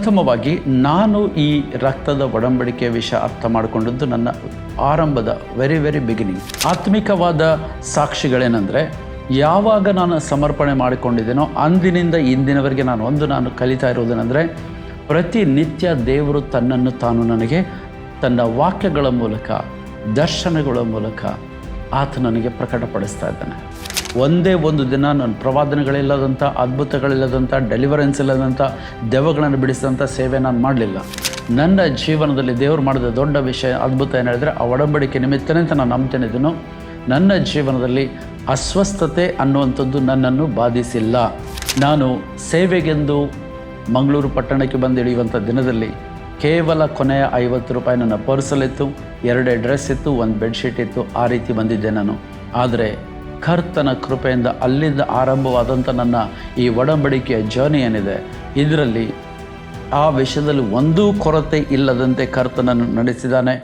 ಪ್ರಥಮವಾಗಿ ನಾನು ಈ ರಕ್ತದ ಒಡಂಬಡಿಕೆಯ ವಿಷಯ ಅರ್ಥ ಮಾಡಿಕೊಂಡದ್ದು ನನ್ನ ಆರಂಭದ ವೆರಿ ಬಿಗಿನಿಂಗ್. ಆತ್ಮಿಕವಾದ ಸಾಕ್ಷಿಗಳೇನೆಂದರೆ, ಯಾವಾಗ ನಾನು ಸಮರ್ಪಣೆ ಮಾಡಿಕೊಂಡಿದ್ದೇನೋ ಅಂದಿನಿಂದ ಇಂದಿನವರೆಗೆ ನಾನು ಕಲಿತಾ ಇರುವುದೇನೆಂದರೆ, ಪ್ರತಿನಿತ್ಯ ದೇವರು ತನ್ನನ್ನು ತಾನು ನನಗೆ ತನ್ನ ವಾಕ್ಯಗಳ ಮೂಲಕ, ದರ್ಶನಗಳ ಮೂಲಕ ಆತ ನನಗೆ ಪ್ರಕಟಪಡಿಸ್ತಾ ಇದ್ದಾನೆ. ಒಂದೇ ಒಂದು ದಿನ ನನ್ನ ಪ್ರವಾದನೆಗಳಿಲ್ಲದಂಥ, ಅದ್ಭುತಗಳಿಲ್ಲದಂಥ, ಡೆಲಿವರೆನ್ಸ್ ಇಲ್ಲದಂಥ, ದೆವ್ವಗಳನ್ನು ಬಿಡಿಸಿದಂಥ ಸೇವೆ ನಾನು ಮಾಡಲಿಲ್ಲ. ನನ್ನ ಜೀವನದಲ್ಲಿ ದೇವರು ಮಾಡಿದ ದೊಡ್ಡ ವಿಷಯ, ಅದ್ಭುತ ಏನು ಹೇಳಿದ್ರೆ, ಆ ಒಡಂಬಡಿಕೆ ನಿಮಿತ್ತನೇ ಅಂತ ನಾನು ನಂಬ್ತೇನೆ. ನನ್ನ ಜೀವನದಲ್ಲಿ ಅಸ್ವಸ್ಥತೆ ಅನ್ನುವಂಥದ್ದು ನನ್ನನ್ನು ಬಾಧಿಸಿಲ್ಲ. ನಾನು ಸೇವೆಗೆಂದು ಮಂಗಳೂರು ಪಟ್ಟಣಕ್ಕೆ ಬಂದು ಇಳಿಯುವಂಥ ದಿನದಲ್ಲಿ ಕೇವಲ ಕೊನೆಯ 50 ರೂಪಾಯಿ ನನ್ನ ಪರ್ಸಲ್ಲಿತ್ತು, 2 ಡ್ರೆಸ್ ಇತ್ತು, 1 ಬೆಡ್ಶೀಟ್ ಇತ್ತು. ಆ ರೀತಿ ಬಂದಿದ್ದೆ ನಾನು. ಆದರೆ ಕರ್ತನ ಕೃಪೆಯಿಂದ ಅಲ್ಲಿಂದ ಆರಂಭವಾದಂಥ ನನ್ನ ಈ ಒಡಂಬಡಿಕೆಯ ಜರ್ನಿ ಏನಿದೆ, ಇದರಲ್ಲಿ ಆ ವಿಷಯದಲ್ಲಿ ಒಂದೂ ಕೊರತೆ ಇಲ್ಲದಂತೆ ಕರ್ತನನ್ನು ನಡೆಸಿದ್ದಾನೆ.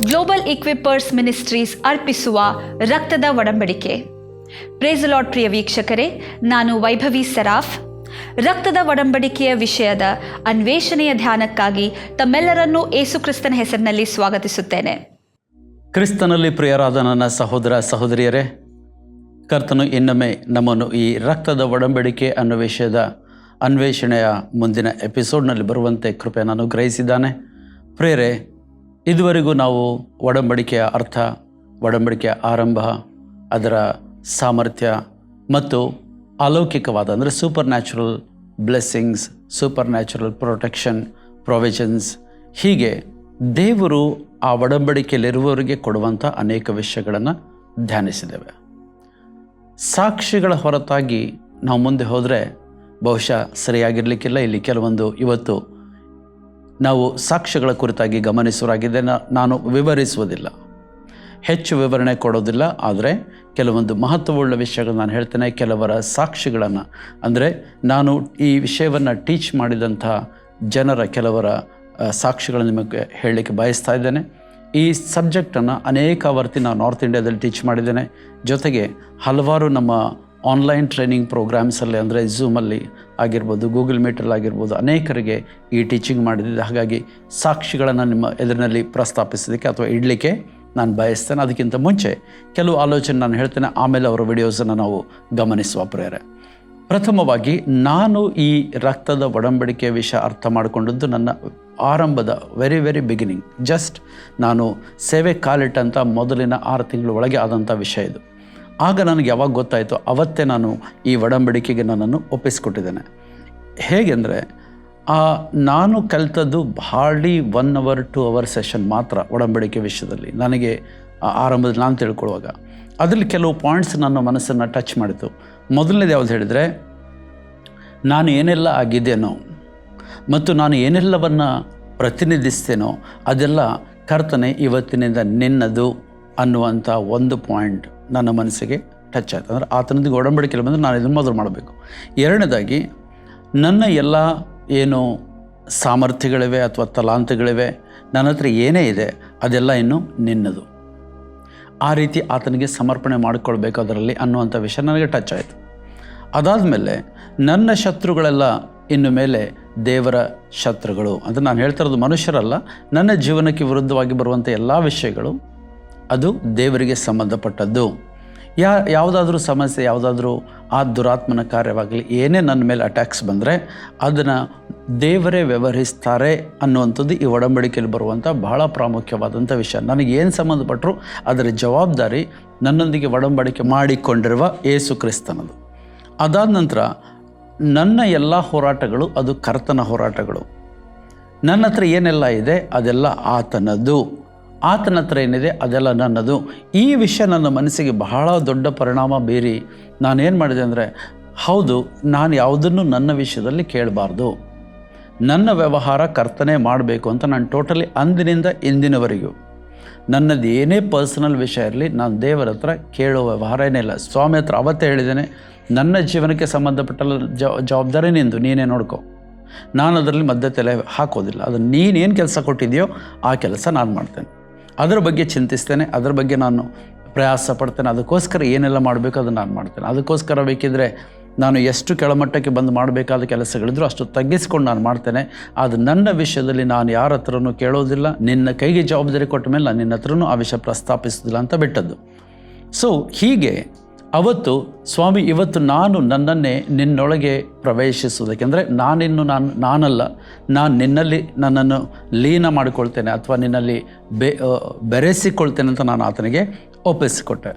ಗ್ಲೋಬಲ್ ಇಕ್ವಿಪರ್ಸ್ ಮಿನಿಸ್ಟ್ರೀಸ್ ಅರ್ಪಿಸುವ ರಕ್ತದ ಒಡಂಬಡಿಕೆ. Praise the lord. ಪ್ರಿಯ ವೀಕ್ಷಕರೇ, ನಾನು ವೈಭವಿ ಸರಾಫ್. ರಕ್ತದ ಒಡಂಬಡಿಕೆಯ ವಿಷಯದ ಅನ್ವೇಷಣೆಯ ಧ್ಯಾನಕ್ಕಾಗಿ ತಮ್ಮೆಲ್ಲರನ್ನೂ ಯೇಸು ಕ್ರಿಸ್ತನ ಹೆಸರಿನಲ್ಲಿ ಸ್ವಾಗತಿಸುತ್ತೇನೆ. ಕ್ರಿಸ್ತನಲ್ಲಿ ಪ್ರಿಯರಾದ ನನ್ನ ಸಹೋದರ ಸಹೋದರಿಯರೇ, ಕರ್ತನು ಇನ್ನೊಮ್ಮೆ ನಮ್ಮನ್ನು ಈ ರಕ್ತದ ಒಡಂಬಡಿಕೆ ಅನ್ನೋ ವಿಷಯದ ಅನ್ವೇಷಣೆಯ ಮುಂದಿನ ಎಪಿಸೋಡ್ನಲ್ಲಿ ಬರುವಂತೆ ಕೃಪೆಯನ್ನು ಅನುಗ್ರಹಿಸಿದ್ದಾನೆ. ಪ್ರಿಯರೇ, ಇದುವರೆಗೂ ನಾವು ಒಡಂಬಡಿಕೆಯ ಅರ್ಥ, ಒಡಂಬಡಿಕೆಯ ಆರಂಭ, ಅದರ ಸಾಮರ್ಥ್ಯ ಮತ್ತು ಅಲೌಕಿಕವಾದ ಅಂದರೆ super natural blessings, super natural protection, provisions, ಹೀಗೆ ದೇವರು ಆ ಒಡಂಬಡಿಕೆಯಲ್ಲಿರುವವರಿಗೆ ಕೊಡುವಂಥ ಅನೇಕ ವಿಷಯಗಳನ್ನು ಧ್ಯಾನಿಸಿದ್ದೇವೆ. ಸಾಕ್ಷಿಗಳ ಹೊರತಾಗಿ ನಾವು ಮುಂದೆ ಹೋದರೆ ಬಹುಶಃ ಸರಿಯಾಗಿರಲಿಕ್ಕಿಲ್ಲ. ಇಲ್ಲಿ ಕೆಲವೊಂದು ಇವತ್ತು ನಾವು ಸಾಕ್ಷ್ಯಗಳ ಕುರಿತಾಗಿ ಗಮನಿಸುವರಾಗಿದೆ. ನಾನು ವಿವರಿಸುವುದಿಲ್ಲ, ಹೆಚ್ಚು ವಿವರಣೆ ಕೊಡೋದಿಲ್ಲ. ಆದರೆ ಕೆಲವೊಂದು ಮಹತ್ವವುಳ್ಳ ವಿಷಯಗಳು ನಾನು ಹೇಳ್ತೇನೆ. ಕೆಲವರ ಸಾಕ್ಷಿಗಳನ್ನು, ಅಂದರೆ ನಾನು ಈ ವಿಷಯವನ್ನು ಟೀಚ್ ಮಾಡಿದಂಥ ಜನರ ಕೆಲವರ ಸಾಕ್ಷಿಗಳನ್ನು ನಿಮಗೆ ಹೇಳಲಿಕ್ಕೆ ಬಯಸ್ತಾ ಇದ್ದೇನೆ. ಈ ಸಬ್ಜೆಕ್ಟನ್ನು ಅನೇಕ ವರ್ತಿ ನಾನು ನಾರ್ತ್ ಇಂಡಿಯಾದಲ್ಲಿ ಟೀಚ್ ಮಾಡಿದ್ದೇನೆ. ಜೊತೆಗೆ ಹಲವಾರು ನಮ್ಮ ಆನ್ಲೈನ್ ಟ್ರೈನಿಂಗ್ ಪ್ರೋಗ್ರಾಮ್ಸಲ್ಲಿ, ಅಂದರೆ ಝೂಮಲ್ಲಿ ಆಗಿರ್ಬೋದು, ಗೂಗಲ್ ಮೀಟಲ್ಲಿ ಆಗಿರ್ಬೋದು, ಅನೇಕರಿಗೆ ಈ ಟೀಚಿಂಗ್ ಮಾಡಿದ್ದೆ. ಹಾಗಾಗಿ ಸಾಕ್ಷಿಗಳನ್ನು ನಿಮ್ಮ ಎದುರಿನಲ್ಲಿ ಪ್ರಸ್ತಾಪಿಸೋದಕ್ಕೆ ಅಥವಾ ಇಡಲಿಕ್ಕೆ ನಾನು ಬಯಸ್ತೇನೆ. ಅದಕ್ಕಿಂತ ಮುಂಚೆ ಕೆಲವು ಆಲೋಚನೆ ನಾನು ಹೇಳ್ತೇನೆ, ಆಮೇಲೆ ಅವರ ವಿಡಿಯೋಸನ್ನು ನಾವು ಗಮನಿಸುವ ಪ್ರೇರೆ. ಪ್ರಥಮವಾಗಿ ನಾನು ಈ ರಕ್ತದ ಒಡಂಬಡಿಕೆಯ ವಿಷಯ ಅರ್ಥ ಮಾಡಿಕೊಂಡದ್ದು ನನ್ನ ಆರಂಭದ ವೆರಿ ಬಿಗಿನಿಂಗ್. ಜಸ್ಟ್ ನಾನು ಸೇವೆ ಕಾಲಿಟ್ಟಂಥ ಮೊದಲಿನ 6 ತಿಂಗಳ ಒಳಗೆ ಆದಂಥ ವಿಷಯ ಇದು. ಆಗ ನನಗೆ ಯಾವಾಗ ಗೊತ್ತಾಯಿತು, ಅವತ್ತೇ ನಾನು ಈ ಒಡಂಬಡಿಕೆಗೆ ನನ್ನನ್ನು ಒಪ್ಪಿಸಿಕೊಟ್ಟಿದ್ದೇನೆ. ಹೇಗೆಂದರೆ, ನಾನು ಕಲಿತದ್ದು ಹಾರ್ಡ್ಲಿ 1 hour 2 hour ಸೆಷನ್ ಮಾತ್ರ ಒಡಂಬಡಿಕೆ ವಿಷಯದಲ್ಲಿ. ನನಗೆ ಆರಂಭದಲ್ಲಿ ನಾನು ತಿಳ್ಕೊಳ್ಳುವಾಗ ಅದರಲ್ಲಿ ಕೆಲವು ಪಾಯಿಂಟ್ಸ್ ನನ್ನ ಮನಸ್ಸನ್ನು ಟಚ್ ಮಾಡಿತು. ಮೊದಲನೇದು ಯಾವುದು ಹೇಳಿದರೆ, ನಾನು ಏನೆಲ್ಲ ಆಗಿದ್ದೇನೋ ಮತ್ತು ನಾನು ಏನೆಲ್ಲವನ್ನು ಪ್ರತಿನಿಧಿಸ್ತೇನೋ ಅದೆಲ್ಲ ಕರ್ತನೆ ಇವತ್ತಿನಿಂದ ನಿನ್ನದು ಅನ್ನುವಂಥ ಒಂದು ಪಾಯಿಂಟ್ ನನ್ನ ಮನಸ್ಸಿಗೆ ಟಚ್ ಆಯಿತು. ಅಂದರೆ ಆತನೊಂದಿಗೆ ಒಡಂಬಡಿಕೆಯಲ್ಲಿ ಬಂದರೆ ನಾನು ಇದನ್ನು ಮೊದಲು ಮಾಡಬೇಕು. ಎರಡನೇದಾಗಿ, ನನ್ನ ಎಲ್ಲ ಏನು ಸಾಮರ್ಥ್ಯಗಳಿವೆ ಅಥವಾ ತಲಾಂತಗಳಿವೆ, ನನ್ನ ಹತ್ರ ಏನೇ ಇದೆ ಅದೆಲ್ಲ ಇನ್ನು ನಿನ್ನದು. ಆ ರೀತಿ ಆತನಿಗೆ ಸಮರ್ಪಣೆ ಮಾಡಿಕೊಳ್ಬೇಕು ಅದರಲ್ಲಿ ಅನ್ನುವಂಥ ವಿಷಯ ನನಗೆ ಟಚ್ ಆಯಿತು. ಅದಾದಮೇಲೆ ನನ್ನ ಶತ್ರುಗಳೆಲ್ಲ ಇನ್ನು ಮೇಲೆ ದೇವರ ಶತ್ರುಗಳು ಅಂತ ನಾನು ಹೇಳ್ತಾ ಇರೋದು ಮನುಷ್ಯರಲ್ಲ. ನನ್ನ ಜೀವನಕ್ಕೆ ವಿರುದ್ಧವಾಗಿ ಬರುವಂಥ ಎಲ್ಲ ವಿಷಯಗಳು ಅದು ದೇವರಿಗೆ ಸಂಬಂಧಪಟ್ಟದ್ದು. ಯಾವುದಾದ್ರೂ ಸಮಸ್ಯೆ, ಯಾವುದಾದ್ರೂ ಆ ದುರಾತ್ಮನ ಕಾರ್ಯವಾಗಲಿ, ಏನೇ ನನ್ನ ಮೇಲೆ ಅಟ್ಯಾಕ್ಸ್ ಬಂದರೆ ಅದನ್ನು ದೇವರೇ ವ್ಯವಹರಿಸ್ತಾರೆ ಅನ್ನುವಂಥದ್ದು ಈ ಒಡಂಬಡಿಕೆಯಲ್ಲಿ ಬರುವಂಥ ಬಹಳ ಪ್ರಾಮುಖ್ಯವಾದಂಥ ವಿಷಯ. ನನಗೇನು ಸಂಬಂಧಪಟ್ಟರು ಅದರ ಜವಾಬ್ದಾರಿ ನನ್ನೊಂದಿಗೆ ಒಡಂಬಡಿಕೆ ಮಾಡಿಕೊಂಡಿರುವ ಯೇಸು ಕ್ರಿಸ್ತನದು. ಅದಾದ ನಂತರ ನನ್ನ ಎಲ್ಲ ಹೋರಾಟಗಳು ಅದು ಕರ್ತನ ಹೋರಾಟಗಳು. ನನ್ನ ಹತ್ರ ಏನೆಲ್ಲ ಇದೆ ಅದೆಲ್ಲ ಆತನದು, ಆತನ ಹತ್ರ ಏನಿದೆ ಅದೆಲ್ಲ ನನ್ನದು. ಈ ವಿಷಯ ನನ್ನ ಮನಸ್ಸಿಗೆ ಬಹಳ ದೊಡ್ಡ ಪರಿಣಾಮ ಬೀರಿ ನಾನೇನು ಮಾಡಿದೆ ಅಂದರೆ, ಹೌದು, ನಾನು ಯಾವುದನ್ನು ನನ್ನ ವಿಷಯದಲ್ಲಿ ಕೇಳಬಾರ್ದು, ನನ್ನ ವ್ಯವಹಾರ ಕರ್ತನೆ ಮಾಡಬೇಕು ಅಂತ ನಾನು ಟೋಟಲಿ ಅಂದಿನಿಂದ ಇಂದಿನವರೆಗೂ ನನ್ನದು ಏನೇ ಪರ್ಸನಲ್ ವಿಷಯ ಇರಲಿ ನಾನು ದೇವರ ಹತ್ರ ಕೇಳೋ ವ್ಯವಹಾರ ಏನಿಲ್ಲ. ಸ್ವಾಮಿ ಹತ್ರ ಅವತ್ತೇ ಹೇಳಿದ್ದೇನೆ, ನನ್ನ ಜೀವನಕ್ಕೆ ಸಂಬಂಧಪಟ್ಟ ಜವಾಬ್ದಾರಿ ನಿಂದು, ನೀನೇ ನೋಡ್ಕೊ. ನಾನು ಅದರಲ್ಲಿ ಮಧ್ಯ ತಲೆ ಹಾಕೋದಿಲ್ಲ. ಅದು ನೀನೇನು ಕೆಲಸ ಕೊಟ್ಟಿದೆಯೋ ಆ ಕೆಲಸ ನಾನು ಮಾಡ್ತೇನೆ. ಅದರ ಬಗ್ಗೆ ಚಿಂತಿಸ್ತೇನೆ, ಅದರ ಬಗ್ಗೆ ನಾನು ಪ್ರಯಾಸ ಪಡ್ತೇನೆ. ಅದಕ್ಕೋಸ್ಕರ ಏನೆಲ್ಲ ಮಾಡಬೇಕು ಅದನ್ನು ನಾನು ಮಾಡ್ತೇನೆ. ಅದಕ್ಕೋಸ್ಕರ ಬೇಕಿದ್ದರೆ ನಾನು ಎಷ್ಟು ಕೆಳಮಟ್ಟಕ್ಕೆ ಬಂದು ಮಾಡಬೇಕಾದ ಕೆಲಸಗಳಿದ್ರು ಅಷ್ಟು ತಗ್ಗಿಸ್ಕೊಂಡು ನಾನು ಮಾಡ್ತೇನೆ. ಅದು ನನ್ನ ವಿಷಯದಲ್ಲಿ ನಾನು ಯಾರ ಹತ್ರನೂ ಕೇಳೋದಿಲ್ಲ. ನಿನ್ನ ಕೈಗೆ ಜವಾಬ್ದಾರಿ ಕೊಟ್ಟ ಮೇಲೆ ನಾನು ನಿನ್ನ ಹತ್ರನೂ ಆ ವಿಷಯ ಪ್ರಸ್ತಾಪಿಸೋದಿಲ್ಲ ಅಂತ ಬಿಟ್ಟದ್ದು. ಸೊ ಹೀಗೆ ಅವತ್ತು ಸ್ವಾಮಿ, ಇವತ್ತು ನಾನು ನನ್ನನ್ನೇ ನಿನ್ನೊಳಗೆ ಪ್ರವೇಶಿಸುವುದಕ್ಕೆ, ಅಂದರೆ ನಾನಲ್ಲ, ನಾನು ನಿನ್ನಲ್ಲಿ ನನ್ನನ್ನು ಲೀನ ಮಾಡಿಕೊಳ್ತೇನೆ ಅಥವಾ ನಿನ್ನಲ್ಲಿ ಬೆರೆಸಿಕೊಳ್ತೇನೆ ಅಂತ ನಾನು ಆತನಿಗೆ ಒಪ್ಪಿಸಿಕೊಟ್ಟೆ.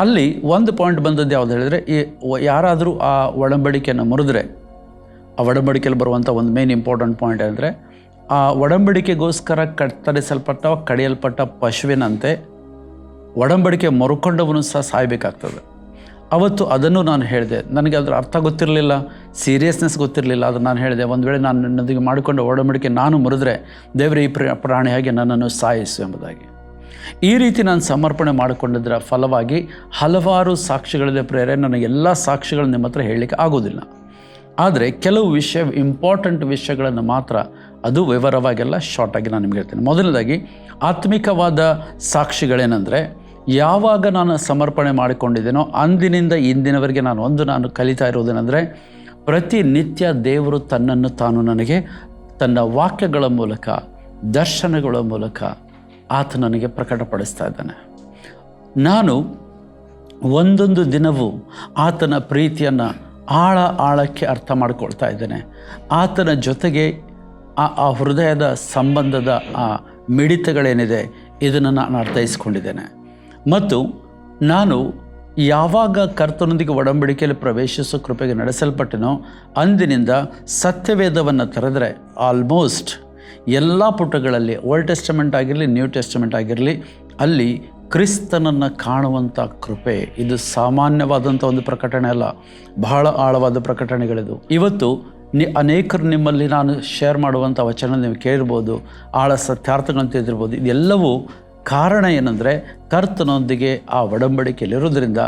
ಅಲ್ಲಿ ಒಂದು ಪಾಯಿಂಟ್ ಬಂದದ್ದು ಯಾವುದು ಹೇಳಿದರೆ, ಯಾರಾದರೂ ಆ ಒಡಂಬಡಿಕೆಯನ್ನು ಮುರಿದ್ರೆ, ಆ ಒಡಂಬಡಿಕೆಯಲ್ಲಿ ಬರುವಂಥ ಒಂದು ಮೇನ್ ಇಂಪಾರ್ಟೆಂಟ್ ಪಾಯಿಂಟ್ ಅಂದರೆ, ಆ ಒಡಂಬಡಿಕೆಗೋಸ್ಕರ ಕಡಿಯಲ್ಪಟ್ಟ ಪಶುವಿನಂತೆ ಒಡಂಬಡಿಕೆ ಮುರ್ಕೊಂಡವನು ಸಹ ಸಾಯಬೇಕಾಗ್ತದೆ. ಅವತ್ತು ಅದನ್ನು ನಾನು ಹೇಳಿದೆ. ನನಗೆ ಅದರ ಅರ್ಥ ಗೊತ್ತಿರಲಿಲ್ಲ, ಸೀರಿಯಸ್ನೆಸ್ ಗೊತ್ತಿರಲಿಲ್ಲ. ಅದು ನಾನು ಹೇಳಿದೆ, ಒಂದು ವೇಳೆ ನಾನು ನನ್ನೊಂದಿಗೆ ಮಾಡಿಕೊಂಡ ಒಡಂಬಡಿಕೆ ನಾನು ಮುರಿದ್ರೆ ದೇವರೇ ಈ ಪ್ರಾಣಿಯಾಗಿ ನನ್ನನ್ನು ಸಾಯಿಸು ಎಂಬುದಾಗಿ. ಈ ರೀತಿ ನಾನು ಸಮರ್ಪಣೆ ಮಾಡಿಕೊಂಡಿದ್ದರ ಫಲವಾಗಿ ಹಲವಾರು ಸಾಕ್ಷಿಗಳಿದೆ ಪ್ರೇರೆ. ನನಗೆಲ್ಲ ಸಾಕ್ಷಿಗಳು ನಿಮ್ಮ ಹತ್ರ ಹೇಳಲಿಕ್ಕೆ ಆಗೋದಿಲ್ಲ. ಆದರೆ ಕೆಲವು ಇಂಪಾರ್ಟೆಂಟ್ ವಿಷಯಗಳನ್ನು ಮಾತ್ರ ಅದು ವಿವರವಾಗೆಲ್ಲ ಶಾರ್ಟಾಗಿ ನಾನು ನಿಮ್ಗೆ ಹೇಳ್ತೇನೆ. ಮೊದಲನೇದಾಗಿ ಆತ್ಮಿಕವಾದ ಸಾಕ್ಷಿಗಳೇನೆಂದರೆ, ಯಾವಾಗ ನಾನು ಸಮರ್ಪಣೆ ಮಾಡಿಕೊಂಡಿದ್ದೇನೋ ಅಂದಿನಿಂದ ಇಂದಿನವರೆಗೆ ನಾನು ಕಲಿತಾ ಇರೋದೇನೆಂದರೆ, ಪ್ರತಿನಿತ್ಯ ದೇವರು ತನ್ನನ್ನು ತಾನು ನನಗೆ ತನ್ನ ವಾಕ್ಯಗಳ ಮೂಲಕ, ದರ್ಶನಗಳ ಮೂಲಕ ಆತ ನನಗೆ ಪ್ರಕಟಪಡಿಸ್ತಾ ಇದ್ದಾನೆ. ನಾನು ಒಂದೊಂದು ದಿನವೂ ಆತನ ಪ್ರೀತಿಯನ್ನು ಆಳಕ್ಕೆ ಅರ್ಥ ಮಾಡಿಕೊಳ್ತಾ ಇದ್ದೇನೆ. ಆತನ ಜೊತೆಗೆ ಆ ಹೃದಯದ ಸಂಬಂಧದ ಆ ಮಿಡಿತಗಳೇನಿದೆ ಇದನ್ನು ನಾನು ಅರ್ಥೈಸ್ಕೊಂಡಿದ್ದೇನೆ. ಮತ್ತು ನಾನು ಯಾವಾಗ ಕರ್ತನೊಂದಿಗೆ ಒಡಂಬಡಿಕೆಯಲ್ಲಿ ಪ್ರವೇಶಿಸೋ ಕೃಪೆಗೆ ನಡೆಸಲ್ಪಟ್ಟೆನೋ ಅಂದಿನಿಂದ ಸತ್ಯವೇದವನ್ನು ತೆರೆದರೆ ಆಲ್ಮೋಸ್ಟ್ ಎಲ್ಲ ಪುಟಗಳಲ್ಲಿ, ಓಲ್ಡ್ ಟೆಸ್ಟಮೆಂಟ್ ಆಗಿರಲಿ, ನ್ಯೂ ಟೆಸ್ಟಮೆಂಟ್ ಆಗಿರಲಿ, ಅಲ್ಲಿ ಕ್ರಿಸ್ತನನ್ನು ಕಾಣುವಂಥ ಕೃಪೆ ಇದು ಸಾಮಾನ್ಯವಾದಂಥ ಒಂದು ಪ್ರಕಟಣೆ ಅಲ್ಲ, ಬಹಳ ಆಳವಾದ ಪ್ರಕಟಣೆಗಳಿದು. ಇವತ್ತು ಅನೇಕರು ನಿಮ್ಮಲ್ಲಿ ನಾನು ಶೇರ್ ಮಾಡುವಂಥ ವಚನ ನೀವು ಕೇಳಿರ್ಬೋದು, ಆಳ ಸತ್ಯಾರ್ಥಗಳನ್ನು ತಿಳಿದಿರ್ಬೋದು. ಇದೆಲ್ಲವೂ ಕಾರಣ ಏನಂದರೆ, ಕರ್ತನೊಂದಿಗೆ ಆ ಒಡಂಬಡಿಕೆಯಲ್ಲಿರೋದ್ರಿಂದ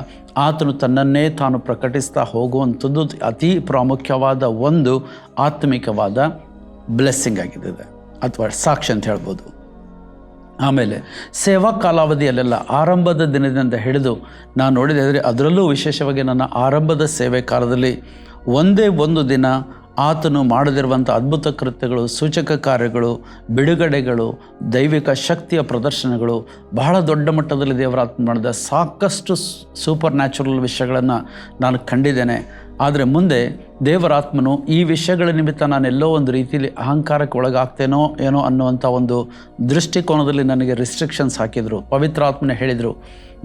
ಆತನು ತನ್ನನ್ನೇ ತಾನು ಪ್ರಕಟಿಸ್ತಾ ಹೋಗುವಂಥದ್ದು ಅತಿ ಪ್ರಾಮುಖ್ಯವಾದ ಒಂದು ಆತ್ಮಿಕವಾದ ಬ್ಲೆಸ್ಸಿಂಗ್ ಆಗಿದೆ, ಅಥವಾ ಸಾಕ್ಷಿ ಅಂತ ಹೇಳ್ಬೋದು. ಆಮೇಲೆ ಸೇವಾ ಕಾಲಾವಧಿಯಲ್ಲೆಲ್ಲ ಆರಂಭದ ದಿನದಿಂದ ಹಿಡಿದು ನಾನು ನೋಡಿದರೆ, ಅದರಲ್ಲೂ ವಿಶೇಷವಾಗಿ ನನ್ನ ಆರಂಭದ ಸೇವೆ ಕಾಲದಲ್ಲಿ ಒಂದೇ ಒಂದು ದಿನ ಆತನು ಮಾಡದಿರುವಂಥ ಅದ್ಭುತ ಕೃತ್ಯಗಳು, ಸೂಚಕ ಕಾರ್ಯಗಳು, ಬಿಡುಗಡೆಗಳು, ದೈವಿಕ ಶಕ್ತಿಯ ಪ್ರದರ್ಶನಗಳು, ಬಹಳ ದೊಡ್ಡ ಮಟ್ಟದಲ್ಲಿ ದೇವರಾತ್ಮ ಮಾಡಿದ ಸಾಕಷ್ಟು ಸೂಪರ್ ನ್ಯಾಚುರಲ್ ವಿಷಯಗಳನ್ನು ನಾನು ಕಂಡಿದ್ದೇನೆ. ಆದರೆ ಮುಂದೆ ದೇವರಾತ್ಮನು ಈ ವಿಷಯಗಳ ನಿಮಿತ್ತ ನಾನೆಲ್ಲೋ ಒಂದು ರೀತಿಯಲ್ಲಿ ಅಹಂಕಾರಕ್ಕೆ ಒಳಗಾಗ್ತೇನೋ ಏನೋ ಅನ್ನುವಂಥ ಒಂದು ದೃಷ್ಟಿಕೋನದಲ್ಲಿ ನನಗೆ ರಿಸ್ಟ್ರಿಕ್ಷನ್ಸ್ ಹಾಕಿದರು. ಪವಿತ್ರಾತ್ಮನೇ ಹೇಳಿದರು,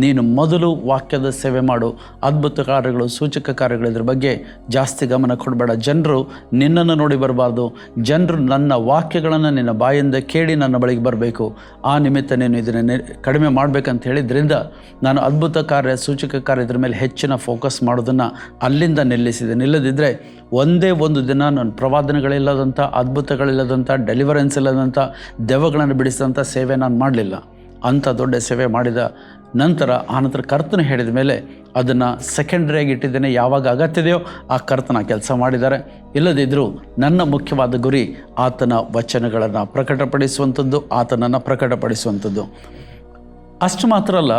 ನೀನು ಮೊದಲು ವಾಕ್ಯದ ಸೇವೆ ಮಾಡು, ಅದ್ಭುತ ಕಾರ್ಯಗಳು, ಸೂಚಕ ಕಾರ್ಯಗಳು, ಇದ್ರ ಬಗ್ಗೆ ಜಾಸ್ತಿ ಗಮನ ಕೊಡಬೇಡ. ಜನರು ನಿನ್ನನ್ನು ನೋಡಿ ಬರಬಾರ್ದು, ಜನರು ನನ್ನ ವಾಕ್ಯಗಳನ್ನು ನಿನ್ನ ಬಾಯಿಂದ ಕೇಳಿ ನನ್ನ ಬಳಿಗೆ ಬರಬೇಕು. ಆ ನಿಮಿತ್ತ ನೀನು ಇದನ್ನು ಕಡಿಮೆ ಮಾಡಬೇಕಂತ ಹೇಳಿದ್ರಿಂದ ನಾನು ಅದ್ಭುತ ಕಾರ್ಯ, ಸೂಚಕ ಕಾರ್ಯ ಇದ್ರ ಮೇಲೆ ಹೆಚ್ಚಿನ ಫೋಕಸ್ ಮಾಡೋದನ್ನು ಅಲ್ಲಿಂದ ನಿಲ್ಲಿಸಿದೆ. ನಿಲ್ಲದಿದ್ದರೆ ಒಂದೇ ಒಂದು ದಿನ ನಾನು ಪ್ರವಾದನೆಗಳಿಲ್ಲದಂಥ, ಅದ್ಭುತಗಳಿಲ್ಲದಂಥ, ಡೆಲಿವರೆನ್ಸ್ ಇಲ್ಲದಂಥ, ದೆವ್ವಗಳನ್ನು ಬಿಡಿಸಿದಂಥ ಸೇವೆ ನಾನು ಮಾಡಲಿಲ್ಲ. ಅಂಥ ದೊಡ್ಡ ಸೇವೆ ಮಾಡಿದ ಆನಂತರ ಕರ್ತನ ಹೇಳಿದ ಮೇಲೆ ಅದನ್ನು ಸೆಕೆಂಡ್ರಿಯಾಗಿ ಇಟ್ಟಿದ್ದೇನೆ. ಯಾವಾಗ ಅಗತ್ಯದೆಯೋ ಆ ಕರ್ತನ ಕೆಲಸ ಮಾಡಿದ್ದಾರೆ. ಇಲ್ಲದಿದ್ದರೂ ನನ್ನ ಮುಖ್ಯವಾದ ಗುರಿ ಆತನ ವಚನಗಳನ್ನು ಪ್ರಕಟಪಡಿಸುವಂಥದ್ದು, ಆತನನ್ನು ಪ್ರಕಟಪಡಿಸುವಂಥದ್ದು. ಅಷ್ಟು ಮಾತ್ರ ಅಲ್ಲ,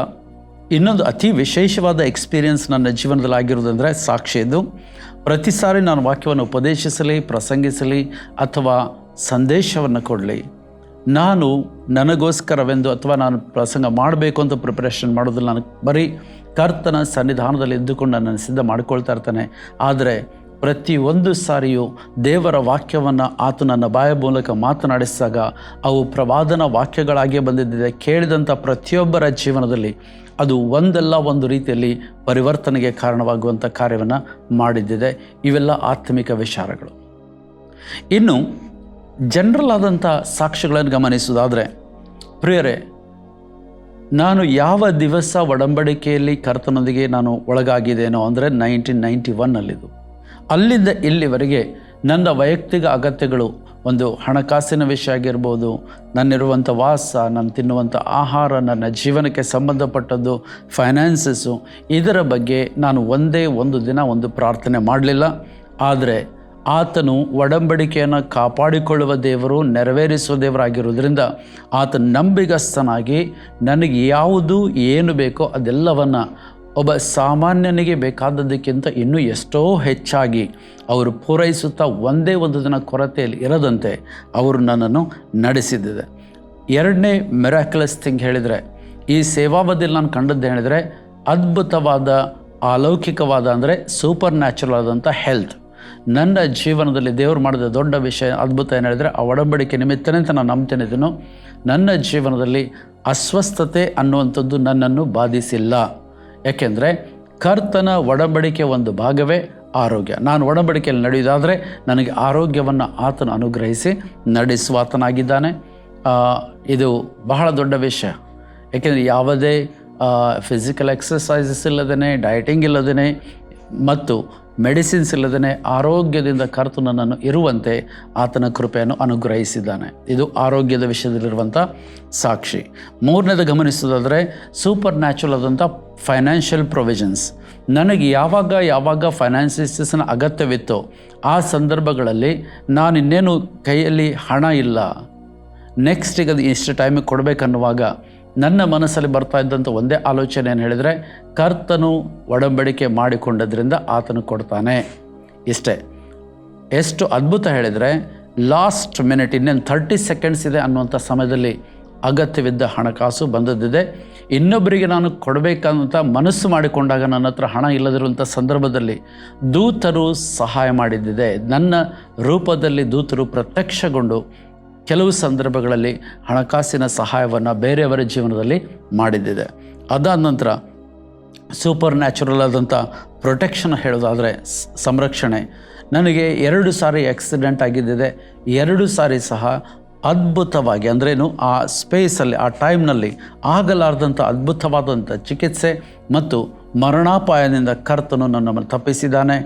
ಇನ್ನೊಂದು ಅತಿ ವಿಶೇಷವಾದ ಎಕ್ಸ್ಪೀರಿಯನ್ಸ್ ನನ್ನ ಜೀವನದಲ್ಲಿ ಆಗಿರೋದಂದರೆ ಸಾಕ್ಷಿಯದು. ಪ್ರತಿ ಸಾರಿ ನಾನು ವಾಕ್ಯವನ್ನು ಉಪದೇಶಿಸಲಿ, ಪ್ರಸಂಗಿಸಲಿ ಅಥವಾ ಸಂದೇಶವನ್ನು ಕೊಡಲಿ, ನಾನು ನನಗೋಸ್ಕರವೆಂದು ಅಥವಾ ನಾನು ಪ್ರಸಂಗ ಮಾಡಬೇಕು ಅಂತ ಪ್ರಿಪ್ರೇಷನ್ ಮಾಡೋದಿಲ್ಲ. ನಾನು ಬರೀ ಕರ್ತನ ಸನ್ನಿಧಾನದಲ್ಲಿ ಇದ್ದುಕೊಂಡು ನನ್ನನ್ನು ಸಿದ್ಧ ಮಾಡ್ಕೊಳ್ತಾ ಇರ್ತಾನೆ. ಆದರೆ ಪ್ರತಿಯೊಂದು ಸಾರಿಯೂ ದೇವರ ವಾಕ್ಯವನ್ನು ಆತ ನನ್ನ ಬಾಯ ಮೂಲಕ ಮಾತನಾಡಿಸಿದಾಗ ಅವು ಪ್ರವಾದನ ವಾಕ್ಯಗಳಾಗಿಯೇ ಬಂದಿದ್ದಿದೆ. ಕೇಳಿದಂಥ ಪ್ರತಿಯೊಬ್ಬರ ಜೀವನದಲ್ಲಿ ಅದು ಒಂದಲ್ಲ ಒಂದು ರೀತಿಯಲ್ಲಿ ಪರಿವರ್ತನೆಗೆ ಕಾರಣವಾಗುವಂಥ ಕಾರ್ಯವನ್ನು ಮಾಡಿದ್ದಿದೆ. ಇವೆಲ್ಲ ಆತ್ಮಿಕ ವಿಚಾರಗಳು. ಇನ್ನು ಜನರಲ್ ಆದಂಥ ಸಾಕ್ಷಿಗಳನ್ನು ಗಮನಿಸೋದಾದರೆ, ಪ್ರಿಯರೇ, ನಾನು ಯಾವ ದಿವಸ ಒಡಂಬಡಿಕೆಯಲ್ಲಿ ಕರ್ತನೊಂದಿಗೆ ನಾನು ಒಳಗಾಗಿದ್ದೇನೋ ಅಂದರೆ 1991ನಲ್ಲಿದು. ಅಲ್ಲಿಂದ ಇಲ್ಲಿವರೆಗೆ ನನ್ನ ವೈಯಕ್ತಿಕ ಅಗತ್ಯಗಳು, ಒಂದು ಹಣಕಾಸಿನ ವಿಷಯ ಆಗಿರ್ಬೋದು, ನನ್ನಿರುವಂಥ ವಾಸ, ನಾನು ತಿನ್ನುವಂಥ ಆಹಾರ, ನನ್ನ ಜೀವನಕ್ಕೆ ಸಂಬಂಧಪಟ್ಟದ್ದು, ಫೈನಾನ್ಸಸ್ಸು, ಇದರ ಬಗ್ಗೆ ನಾನು ಒಂದೇ ಒಂದು ದಿನ ಒಂದು ಪ್ರಾರ್ಥನೆ ಮಾಡಲಿಲ್ಲ. ಆದರೆ ಆತನು ಒಡಂಬಡಿಕೆಯನ್ನು ಕಾಪಾಡಿಕೊಳ್ಳುವ ದೇವರು, ನೆರವೇರಿಸುವ ದೇವರಾಗಿರೋದ್ರಿಂದ ಆತ ನಂಬಿಗಸ್ತನಾಗಿ ನನಗೆ ಯಾವುದು ಏನು ಬೇಕೋ ಅದೆಲ್ಲವನ್ನು ಒಬ್ಬ ಸಾಮಾನ್ಯನಿಗೆ ಬೇಕಾದದ್ದಕ್ಕಿಂತ ಇನ್ನೂ ಎಷ್ಟೋ ಹೆಚ್ಚಾಗಿ ಅವರು ಪೂರೈಸುತ್ತಾ ಒಂದೇ ಒಂದು ದಿನ ಕೊರತೆಯಲ್ಲಿ ಇರದಂತೆ ಅವರು ನನ್ನನ್ನು ನಡೆಸಿದ್ದಿದೆ. ಎರಡನೇ ಮಿರಾಕ್ಯುಲಸ್ ಥಿಂಗ್ ಹೇಳಿದರೆ, ಈ ಸೇವಾವಧಿಯಲ್ಲಿ ನಾನು ಕಂಡದ್ದು ಹೇಳಿದರೆ ಅದ್ಭುತವಾದ ಅಲೌಕಿಕವಾದ ಅಂದರೆ ಸೂಪರ್ ನ್ಯಾಚುರಲ್ ಆದಂಥ ಹೆಲ್ತ್. ನನ್ನ ಜೀವನದಲ್ಲಿ ದೇವರು ಮಾಡಿದ ದೊಡ್ಡ ವಿಷಯ ಅದ್ಭುತ ಏನು ಹೇಳಿದರೆ, ಆ ಒಡಂಬಡಿಕೆ ನಿಮಿತ್ತನೇ ಅಂತ ನಾನು ನಂಬ್ತೇನೆ. ಇದನ್ನು ನನ್ನ ಜೀವನದಲ್ಲಿ ಅಸ್ವಸ್ಥತೆ ಅನ್ನುವಂಥದ್ದು ನನ್ನನ್ನು ಬಾಧಿಸಿಲ್ಲ. ಯಾಕೆಂದರೆ ಕರ್ತನ ಒಡಂಬಡಿಕೆ ಒಂದು ಭಾಗವೇ ಆರೋಗ್ಯ. ನಾನು ಒಡಂಬಡಿಕೆಯಲ್ಲಿ ನಡೆಯುವುದಾದರೆ ನನಗೆ ಆರೋಗ್ಯವನ್ನು ಆತನು ಅನುಗ್ರಹಿಸಿ ನಡೆಸುವಾತನಾಗಿದ್ದಾನೆ. ಇದು ಬಹಳ ದೊಡ್ಡ ವಿಷಯ. ಯಾಕೆಂದರೆ ಯಾವುದೇ ಫಿಸಿಕಲ್ ಎಕ್ಸಸೈಸಸ್ ಇಲ್ಲದೇ, ಡಯಟಿಂಗ್ ಇಲ್ಲದೇ ಮತ್ತು ಮೆಡಿಸಿನ್ಸ್ ಇಲ್ಲದೇ ಆರೋಗ್ಯದಿಂದ ಕರ್ತನು ನನ್ನನ್ನು ಇರುವಂತೆ ಆತನ ಕೃಪೆಯನ್ನು ಅನುಗ್ರಹಿಸಿದ್ದಾನೆ. ಇದು ಆರೋಗ್ಯದ ವಿಷಯದಲ್ಲಿರುವಂಥ ಸಾಕ್ಷಿ. ಮೂರನೇದು ಗಮನಿಸೋದಾದರೆ ಸೂಪರ್ ನ್ಯಾಚುರಲ್ ಆದಂಥ ಫೈನಾನ್ಷಿಯಲ್ ಪ್ರೊವಿಷನ್ಸ್. ನನಗೆ ಯಾವಾಗ ಫೈನಾನ್ಸಿಸ್ನ ಅಗತ್ಯವಿತ್ತೋ ಆ ಸಂದರ್ಭಗಳಲ್ಲಿ ನಾನು ಇನ್ನೇನು ಕೈಯಲ್ಲಿ ಹಣ ಇಲ್ಲ, ನೆಕ್ಸ್ಟಿಗೆ ಅದು ಇಷ್ಟು ಟೈಮಿಗೆ ಕೊಡಬೇಕನ್ನುವಾಗ ನನ್ನ ಮನಸ್ಸಲ್ಲಿ ಬರ್ತಾ ಇದ್ದಂಥ ಒಂದೇ ಆಲೋಚನೆ ಏನು ಹೇಳಿದರೆ, ಕರ್ತನು ಒಡಂಬಡಿಕೆ ಮಾಡಿಕೊಂಡದ್ರಿಂದ ಆತನು ಕೊಡ್ತಾನೆ. ಇಷ್ಟೇ. ಎಷ್ಟು ಅದ್ಭುತ ಹೇಳಿದರೆ, ಲಾಸ್ಟ್ ಮಿನಿಟ್ ಇನ್ನೇನು 30 ಸೆಕೆಂಡ್ಸ್ ಇದೆ ಅನ್ನುವಂಥ ಸಮಯದಲ್ಲಿ ಅಗತ್ಯವಿದ್ದ ಹಣಕಾಸು ಬಂದದ್ದಿದೆ. ಇನ್ನೊಬ್ಬರಿಗೆ ನಾನು ಕೊಡಬೇಕಂತ ಮನಸ್ಸು ಮಾಡಿಕೊಂಡಾಗ ನನ್ನ ಹತ್ರ ಹಣ ಇಲ್ಲದಿರುವಂಥ ಸಂದರ್ಭದಲ್ಲಿ ದೂತರು ಸಹಾಯ ಮಾಡಿದ್ದಿದೆ. ನನ್ನ ರೂಪದಲ್ಲಿ ದೂತರು ಪ್ರತ್ಯಕ್ಷಗೊಂಡು ಕೆಲವು ಸಂದರ್ಭಗಳಲ್ಲಿ ಹಣಕಾಸಿನ ಸಹಾಯವನ್ನು ಬೇರೆಯವರ ಜೀವನದಲ್ಲಿ ಮಾಡಿದ್ದಿದೆ. ಅದಾದ ನಂತರ ಸೂಪರ್ ನ್ಯಾಚುರಲ್ ಆದಂಥ ಪ್ರೊಟೆಕ್ಷನ್ ಹೇಳೋದಾದರೆ ಸಂರಕ್ಷಣೆ. ನನಗೆ 2 ಸಾರಿ ಆಕ್ಸಿಡೆಂಟ್ ಆಗಿದ್ದಿದೆ. 2 ಸಾರಿ ಸಹ ಅದ್ಭುತವಾಗಿ ಅಂದ್ರೇನು, ಆ ಸ್ಪೇಸಲ್ಲಿ ಆ ಟೈಮ್ನಲ್ಲಿ ಆಗಲಾರ್ದಂಥ ಅದ್ಭುತವಾದಂಥ ಚಿಕಿತ್ಸೆ ಮತ್ತು ಮರಣಾಪಾಯದಿಂದ ಕರ್ತನು ನನ್ನನ್ನು ತಪ್ಪಿಸಿದ್ದಾನೆ.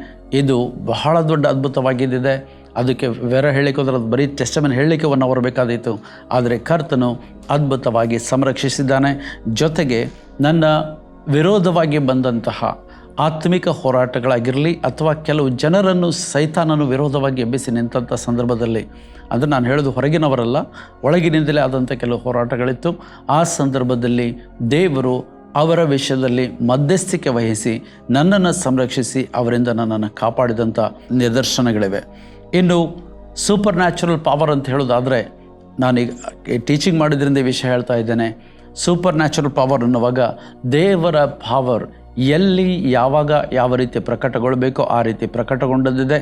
ಇದು ಬಹಳ ದೊಡ್ಡ ಅದ್ಭುತವಾಗಿದ್ದಿದೆ. ಅದಕ್ಕೆ ಬೇರೆ ಹೇಳಲಿಕ್ಕೆ ಹೋದ್ರೆ ಅದು ಬರೀ ಟೆಸ್ಟಮೆಂಟ್ ಹೇಳಲಿಕ್ಕೆ 1 ಅವರ್ ಬೇಕಾದೀತು. ಆದರೆ ಕರ್ತನು ಅದ್ಭುತವಾಗಿ ಸಂರಕ್ಷಿಸಿದ್ದಾನೆ. ಜೊತೆಗೆ ನನ್ನ ವಿರೋಧವಾಗಿ ಬಂದಂತಹ ಆತ್ಮಿಕ ಹೋರಾಟಗಳಾಗಿರಲಿ ಅಥವಾ ಕೆಲವು ಜನರನ್ನು ಸೈತಾನನು ವಿರೋಧವಾಗಿ ಎಬ್ಬಿಸಿ ನಿಂತಹ ಸಂದರ್ಭದಲ್ಲಿ, ಅಂದರೆ ನಾನು ಹೇಳೋದು ಹೊರಗಿನವರಲ್ಲ, ಒಳಗಿನಿಂದಲೇ ಆದಂಥ ಕೆಲವು ಹೋರಾಟಗಳಿತ್ತು. ಆ ಸಂದರ್ಭದಲ್ಲಿ ದೇವರು ಅವರ ವಿಷಯದಲ್ಲಿ ಮಧ್ಯಸ್ಥಿಕೆ ವಹಿಸಿ ನನ್ನನ್ನು ಸಂರಕ್ಷಿಸಿ ಅವರಿಂದ ನನ್ನನ್ನು ಕಾಪಾಡಿದಂಥ ನಿದರ್ಶನಗಳಿವೆ. ಇನ್ನು ಸೂಪರ್ ನ್ಯಾಚುರಲ್ ಪವರ್ ಅಂತ ಹೇಳೋದಾದರೆ, ನಾನೀಗ ಟೀಚಿಂಗ್ ಮಾಡಿದ್ರಿಂದ ಈ ವಿಷಯ ಹೇಳ್ತಾ ಇದ್ದೇನೆ. ಸೂಪರ್ ನ್ಯಾಚುರಲ್ ಪವರ್ ಅನ್ನುವಾಗ ದೇವರ ಪವರ್ ಎಲ್ಲಿ ಯಾವಾಗ ಯಾವ ರೀತಿ ಪ್ರಕಟಗೊಳ್ಳಬೇಕೋ ಆ ರೀತಿ ಪ್ರಕಟಗೊಂಡದ್ದಿದೆ.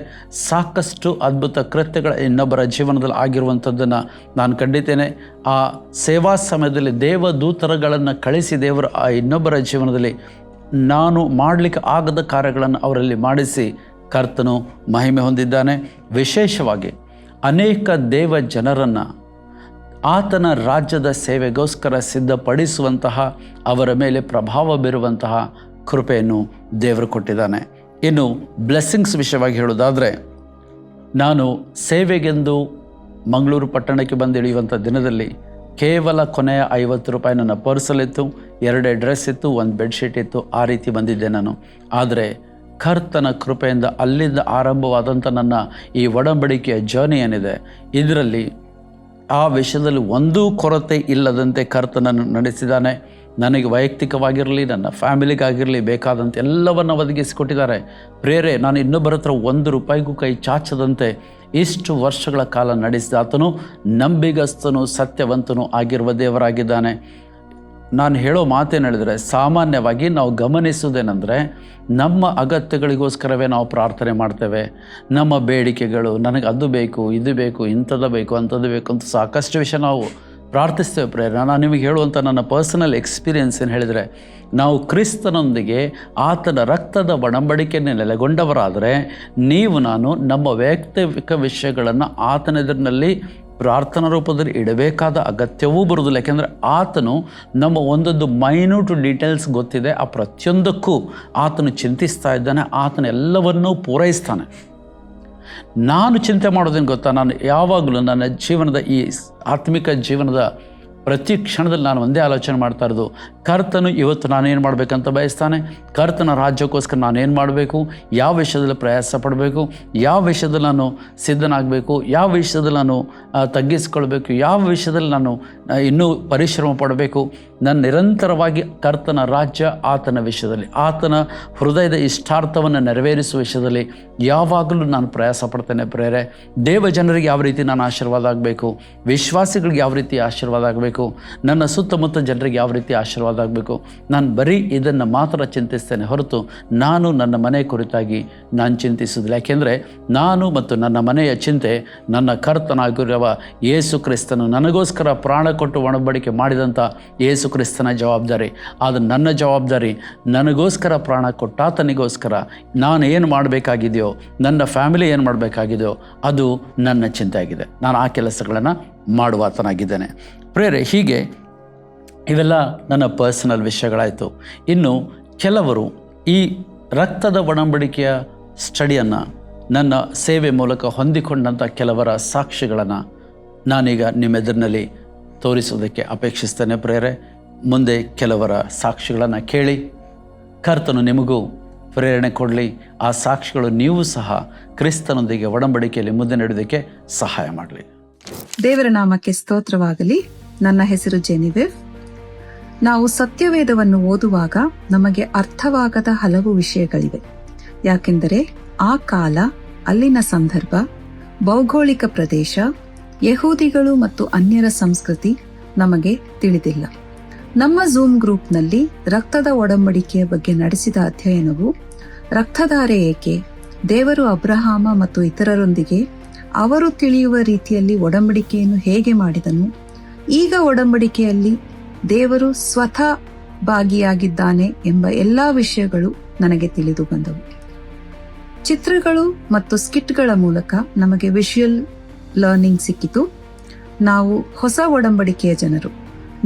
ಸಾಕಷ್ಟು ಅದ್ಭುತ ಕೃತ್ಯಗಳ ಇನ್ನೊಬ್ಬರ ಜೀವನದಲ್ಲಿ ಆಗಿರುವಂಥದ್ದನ್ನು ನಾನು ಕಂಡಿದ್ದೇನೆ. ಆ ಸೇವಾ ಸಮಯದಲ್ಲಿ ದೇವದೂತರುಗಳನ್ನು ಕಳಿಸಿ ದೇವರು ಆ ಇನ್ನೊಬ್ಬರ ಜೀವನದಲ್ಲಿ ನಾನು ಮಾಡಲಿಕ್ಕೆ ಆಗದ ಕಾರ್ಯಗಳನ್ನು ಅವರಲ್ಲಿ ಮಾಡಿಸಿ ಕರ್ತನು ಮಹಿಮೆ ಹೊಂದಿದ್ದಾನೆ. ವಿಶೇಷವಾಗಿ ಅನೇಕ ದೇವ ಜನರನ್ನು ಆತನ ರಾಜ್ಯದ ಸೇವೆಗೋಸ್ಕರ ಸಿದ್ಧಪಡಿಸುವಂತಹ, ಅವರ ಮೇಲೆ ಪ್ರಭಾವ ಬೀರುವಂತಹ ಕೃಪೆಯನ್ನು ದೇವರು ಕೊಟ್ಟಿದ್ದಾನೆ. ಇನ್ನು ಬ್ಲೆಸ್ಸಿಂಗ್ಸ್ ವಿಷಯವಾಗಿ ಹೇಳೋದಾದರೆ, ನಾನು ಸೇವೆಗೆಂದು ಮಂಗಳೂರು ಪಟ್ಟಣಕ್ಕೆ ಬಂದಿಳಿಯುವಂಥ ದಿನದಲ್ಲಿ ಕೇವಲ ಕೊನೆಯ 50 ರೂಪಾಯಿ ನನ್ನ ಪರ್ಸಲ್ಲಿತ್ತು. 2 ಡ್ರೆಸ್ ಇತ್ತು, 1 ಬೆಡ್ಶೀಟ್ ಇತ್ತು. ಆ ರೀತಿ ಬಂದಿದ್ದೆ ನಾನು. ಆದರೆ ಕರ್ತನ ಕೃಪೆಯಿಂದ ಅಲ್ಲಿಂದ ಆರಂಭವಾದಂಥ ನನ್ನ ಈ ಒಡಂಬಡಿಕೆಯ ಜರ್ನಿ ಏನಿದೆ, ಇದರಲ್ಲಿ ಆ ವಿಷಯದಲ್ಲಿ ಒಂದೂ ಕೊರತೆ ಇಲ್ಲದಂತೆ ಕರ್ತನನ್ನು ನಡೆಸಿದ್ದಾನೆ. ನನಗೆ ವೈಯಕ್ತಿಕವಾಗಿರಲಿ, ನನ್ನ ಫ್ಯಾಮಿಲಿಗಾಗಿರಲಿ ಬೇಕಾದಂತೆ ಎಲ್ಲವನ್ನು ಒದಗಿಸಿಕೊಟ್ಟಿದ್ದಾರೆ. ಪ್ರೇರೆ, ನಾನು ಇನ್ನೊಬ್ಬರ ಹತ್ರ 1 ರೂಪಾಯಿಗೂ ಕೈ ಚಾಚದಂತೆ ಇಷ್ಟು ವರ್ಷಗಳ ಕಾಲ ನಡೆಸಿದ ಆತನು ನಂಬಿಗಸ್ತನು ಸತ್ಯವಂತನು ಆಗಿರುವ ದೇವರಾಗಿದ್ದಾನೆ. ನಾನು ಹೇಳೋ ಮಾತೇನು ಹೇಳಿದರೆ, ಸಾಮಾನ್ಯವಾಗಿ ನಾವು ಗಮನಿಸುವುದೇನೆಂದರೆ, ನಮ್ಮ ಅಗತ್ಯಗಳಿಗೋಸ್ಕರವೇ ನಾವು ಪ್ರಾರ್ಥನೆ ಮಾಡ್ತೇವೆ. ನಮ್ಮ ಬೇಡಿಕೆಗಳು, ನನಗೆ ಅದು ಬೇಕು, ಇದು ಬೇಕು, ಇಂಥದ್ದು ಬೇಕು, ಅಂಥದ್ದು ಬೇಕು ಅಂತ ಸಾಕಷ್ಟು ವಿಷಯ ನಾವು ಪ್ರಾರ್ಥಿಸ್ತೇವೆ. ಪ್ರೇರಣೆ, ನಾನು ನಿಮಗೆ ಹೇಳುವಂಥ ನನ್ನ ಪರ್ಸನಲ್ ಎಕ್ಸ್ಪೀರಿಯನ್ಸ್ ಏನು ಹೇಳಿದರೆ, ನಾವು ಕ್ರಿಸ್ತನೊಂದಿಗೆ ಆತನ ರಕ್ತದ ಒಡಂಬಡಿಕೆಯನ್ನು ನೆಲೆಗೊಂಡವರಾದರೆ ನೀವು ನಾನು ನಮ್ಮ ವೈಯಕ್ತಿಕ ವಿಷಯಗಳನ್ನು ಆತನೆದುರಿನಲ್ಲಿ ಪ್ರಾರ್ಥನಾ ರೂಪದಲ್ಲಿ ಇಡಬೇಕಾದ ಅಗತ್ಯವೂ ಬರುವುದಿಲ್ಲ. ಯಾಕೆಂದರೆ ಆತನು ನಮ್ಮ ಒಂದೊಂದು ಮೈನ್ಯೂಟ್ ಡೀಟೇಲ್ಸ್ ಗೊತ್ತಿದೆ. ಆ ಪ್ರತಿಯೊಂದಕ್ಕೂ ಆತನು ಚಿಂತಿಸ್ತಾ ಇದ್ದಾನೆ. ಆತನ ಎಲ್ಲವನ್ನೂ ಪೂರೈಸ್ತಾನೆ. ನಾನು ಚಿಂತೆ ಮಾಡೋದೇನು ಗೊತ್ತಾ, ನಾನು ಯಾವಾಗಲೂ ನನ್ನ ಜೀವನದ ಈ ಆತ್ಮಿಕ ಜೀವನದ ಪ್ರತಿ ಕ್ಷಣದಲ್ಲಿ ನಾನು ಒಂದೇ ಆಲೋಚನೆ ಮಾಡ್ತಾ ಇರೋದು, ಕರ್ತನು ಇವತ್ತು ನಾನೇನು ಮಾಡಬೇಕಂತ ಬಯಸ್ತಾನೆ, ಕರ್ತನ ರಾಜ್ಯಕ್ಕೋಸ್ಕರ ನಾನೇನು ಮಾಡಬೇಕು, ಯಾವ ವಿಷಯದಲ್ಲಿ ಪ್ರಯಾಸ ಪಡಬೇಕು, ಯಾವ ವಿಷಯದಲ್ಲಿ ನಾನು ಸಿದ್ಧನಾಗಬೇಕು, ಯಾವ ವಿಷಯದಲ್ಲಿ ನಾನು ತಗ್ಗಿಸ್ಕೊಳ್ಬೇಕು, ಯಾವ ವಿಷಯದಲ್ಲಿ ನಾನು ಇನ್ನೂ ಪರಿಶ್ರಮ ಪಡಬೇಕು. ನಾನು ನಿರಂತರವಾಗಿ ಕರ್ತನ ರಾಜ್ಯ, ಆತನ ವಿಷಯದಲ್ಲಿ, ಆತನ ಹೃದಯದ ಇಷ್ಟಾರ್ಥವನ್ನು ನೆರವೇರಿಸುವ ವಿಷಯದಲ್ಲಿ ಯಾವಾಗಲೂ ನಾನು ಪ್ರಯಾಸ ಪಡ್ತೇನೆ. ಪ್ರೇರೆ, ದೇವ ಜನರಿಗೆ ಯಾವ ರೀತಿ ನಾನು ಆಶೀರ್ವಾದ ಆಗಬೇಕು, ವಿಶ್ವಾಸಿಗಳಿಗೆ ಯಾವ ರೀತಿ ಆಶೀರ್ವಾದ ಆಗಬೇಕು, ನನ್ನ ಸುತ್ತಮುತ್ತ ಜನರಿಗೆ ಯಾವ ರೀತಿ ಆಶೀರ್ವಾದ ಆಗಬೇಕು, ನಾನು ಬರೀ ಇದನ್ನು ಮಾತ್ರ ಚಿಂತಿಸ್ತೇನೆ ಹೊರತು ನಾನು ನನ್ನ ಮನೆ ಕುರಿತಾಗಿ ನಾನು ಚಿಂತಿಸೋದಿಲ್ಲ. ಯಾಕೆಂದರೆ ನಾನು ಮತ್ತು ನನ್ನ ಮನೆಯ ಚಿಂತೆ ನನ್ನ ಕರ್ತನಾಗಿರುವ ಯೇಸು ಕ್ರಿಸ್ತನು ನನಗೋಸ್ಕರ ಪ್ರಾಣ ಕೊಟ್ಟು ಒಡಂಬಡಿಕೆ ಮಾಡಿದಂಥ ಯೇಸು ಕ್ರಿಸ್ತನ ಜವಾಬ್ದಾರಿ. ಅದು ನನ್ನ ಜವಾಬ್ದಾರಿ. ನನಗೋಸ್ಕರ ಪ್ರಾಣ ಕೊಟ್ಟಾತನಿಗೋಸ್ಕರ ನಾನು ಏನು ಮಾಡಬೇಕಾಗಿದೆಯೋ, ನನ್ನ ಫ್ಯಾಮಿಲಿ ಏನು ಮಾಡಬೇಕಾಗಿದೆಯೋ ಅದು ನನ್ನ ಚಿಂತೆ ಆಗಿದೆ. ನಾನು ಆ ಕೆಲಸಗಳನ್ನು ಮಾಡುವಾತನಾಗಿದ್ದೇನೆ. ಪ್ರೇರೆ, ಹೀಗೆ ಇವೆಲ್ಲ ನನ್ನ ಪರ್ಸನಲ್ ವಿಷಯಗಳಾಯಿತು. ಇನ್ನು ಕೆಲವರು ಈ ರಕ್ತದ ಒಡಂಬಡಿಕೆಯ ಸ್ಟಡಿಯನ್ನು ನನ್ನ ಸೇವೆ ಮೂಲಕ ಹೊಂದಿಕೊಂಡಂಥ ಕೆಲವರ ಸಾಕ್ಷಿಗಳನ್ನು ನಾನೀಗ ನಿಮ್ಮೆದುರಿನಲ್ಲಿ ತೋರಿಸೋದಕ್ಕೆ ಅಪೇಕ್ಷಿಸ್ತೇನೆ. ಪ್ರೇರೆ, ಮುಂದೆ ಕೆಲವರ ಸಾಕ್ಷಿಗಳನ್ನು ಕೇಳಿ ಕರ್ತನು ನಿಮಗೂ ಪ್ರೇರಣೆ ಕೊಡಲಿ. ಆ ಸಾಕ್ಷಿಗಳು ನೀವು ಸಹ ಕ್ರಿಸ್ತನೊಂದಿಗೆ ಒಡಂಬಡಿಕೆಯಲ್ಲಿ ಮುಂದೆ ನಡೆಯೋದಕ್ಕೆ ಸಹಾಯ ಮಾಡಲಿ. ದೇವರ ನಾಮಕ್ಕೆ ಸ್ತೋತ್ರವಾಗಲಿ. ನನ್ನ ಹೆಸರು ಜೆನಿವೆವ್. ನಾವು ಸತ್ಯವೇದವನ್ನು ಓದುವಾಗ ನಮಗೆ ಅರ್ಥವಾಗದ ಹಲವು ವಿಷಯಗಳಿವೆ. ಯಾಕೆಂದರೆ ಆ ಕಾಲ, ಅಲ್ಲಿನ ಸಂದರ್ಭ, ಭೌಗೋಳಿಕ ಪ್ರದೇಶ, ಯಹೂದಿಗಳು ಮತ್ತು ಅನ್ಯರ ಸಂಸ್ಕೃತಿ ನಮಗೆ ತಿಳಿದಿಲ್ಲ. ನಮ್ಮ ಝೂಮ್ ಗ್ರೂಪ್ನಲ್ಲಿ ರಕ್ತದ ಒಡಂಬಡಿಕೆಯ ಬಗ್ಗೆ ನಡೆಸಿದ ಅಧ್ಯಯನವು ರಕ್ತಧಾರೆ ಏಕೆ, ದೇವರು ಅಬ್ರಹಾಮ ಮತ್ತು ಇತರರೊಂದಿಗೆ ಅವರು ತಿಳಿಯುವ ರೀತಿಯಲ್ಲಿ ಒಡಂಬಡಿಕೆಯನ್ನು ಹೇಗೆ ಮಾಡಿದನು, ಈಗ ಒಡಂಬಡಿಕೆಯಲ್ಲಿ ದೇವರು ಸ್ವತಃ ಭಾಗಿಯಾಗಿದ್ದಾನೆ ಎಂಬ ಎಲ್ಲ ವಿಷಯಗಳು ನನಗೆ ತಿಳಿದು ಬಂದವು. ಚಿತ್ರಗಳು ಮತ್ತು ಸ್ಕಿಟ್ಗಳ ಮೂಲಕ ನಮಗೆ ವಿಷುವಲ್ ಲರ್ನಿಂಗ್ ಸಿಕ್ಕಿತು. ನಾವು ಹೊಸ ಒಡಂಬಡಿಕೆಯ ಜನರು.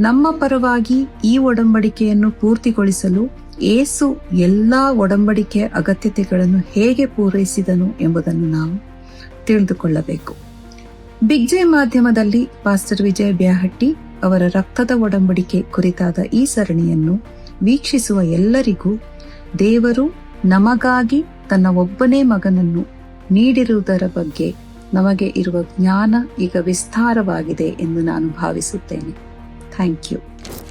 ನಮ್ಮ ಪರವಾಗಿ ಈ ಒಡಂಬಡಿಕೆಯನ್ನು ಪೂರ್ತಿಗೊಳಿಸಲು ಯೇಸು ಎಲ್ಲ ಒಡಂಬಡಿಕೆಯ ಅಗತ್ಯತೆಗಳನ್ನು ಹೇಗೆ ಪೂರೈಸಿದನು ಎಂಬುದನ್ನು ನಾವು ತಿಳಿದುಕೊಳ್ಳಬೇಕು. ಬಿಗ್ ಜೆ ಮಾಧ್ಯಮದಲ್ಲಿ ಪಾಸ್ಟರ್ ವಿಜಯ್ ಬ್ಯಾಹಟ್ಟಿ ಅವರ ರಕ್ತದ ಒಡಂಬಡಿಕೆ ಕುರಿತಾದ ಈ ಸರಣಿಯನ್ನು ವೀಕ್ಷಿಸುವ ಎಲ್ಲರಿಗೂ ದೇವರು ನಮಗಾಗಿ ತನ್ನ ಒಬ್ಬನೇ ಮಗನನ್ನು ನೀಡಿರುವುದರ ಬಗ್ಗೆ ನಮಗೆ ಇರುವ ಜ್ಞಾನ ಈಗ ವಿಸ್ತಾರವಾಗಿದೆ ಎಂದು ನಾನು ಭಾವಿಸುತ್ತೇನೆ. Thank you.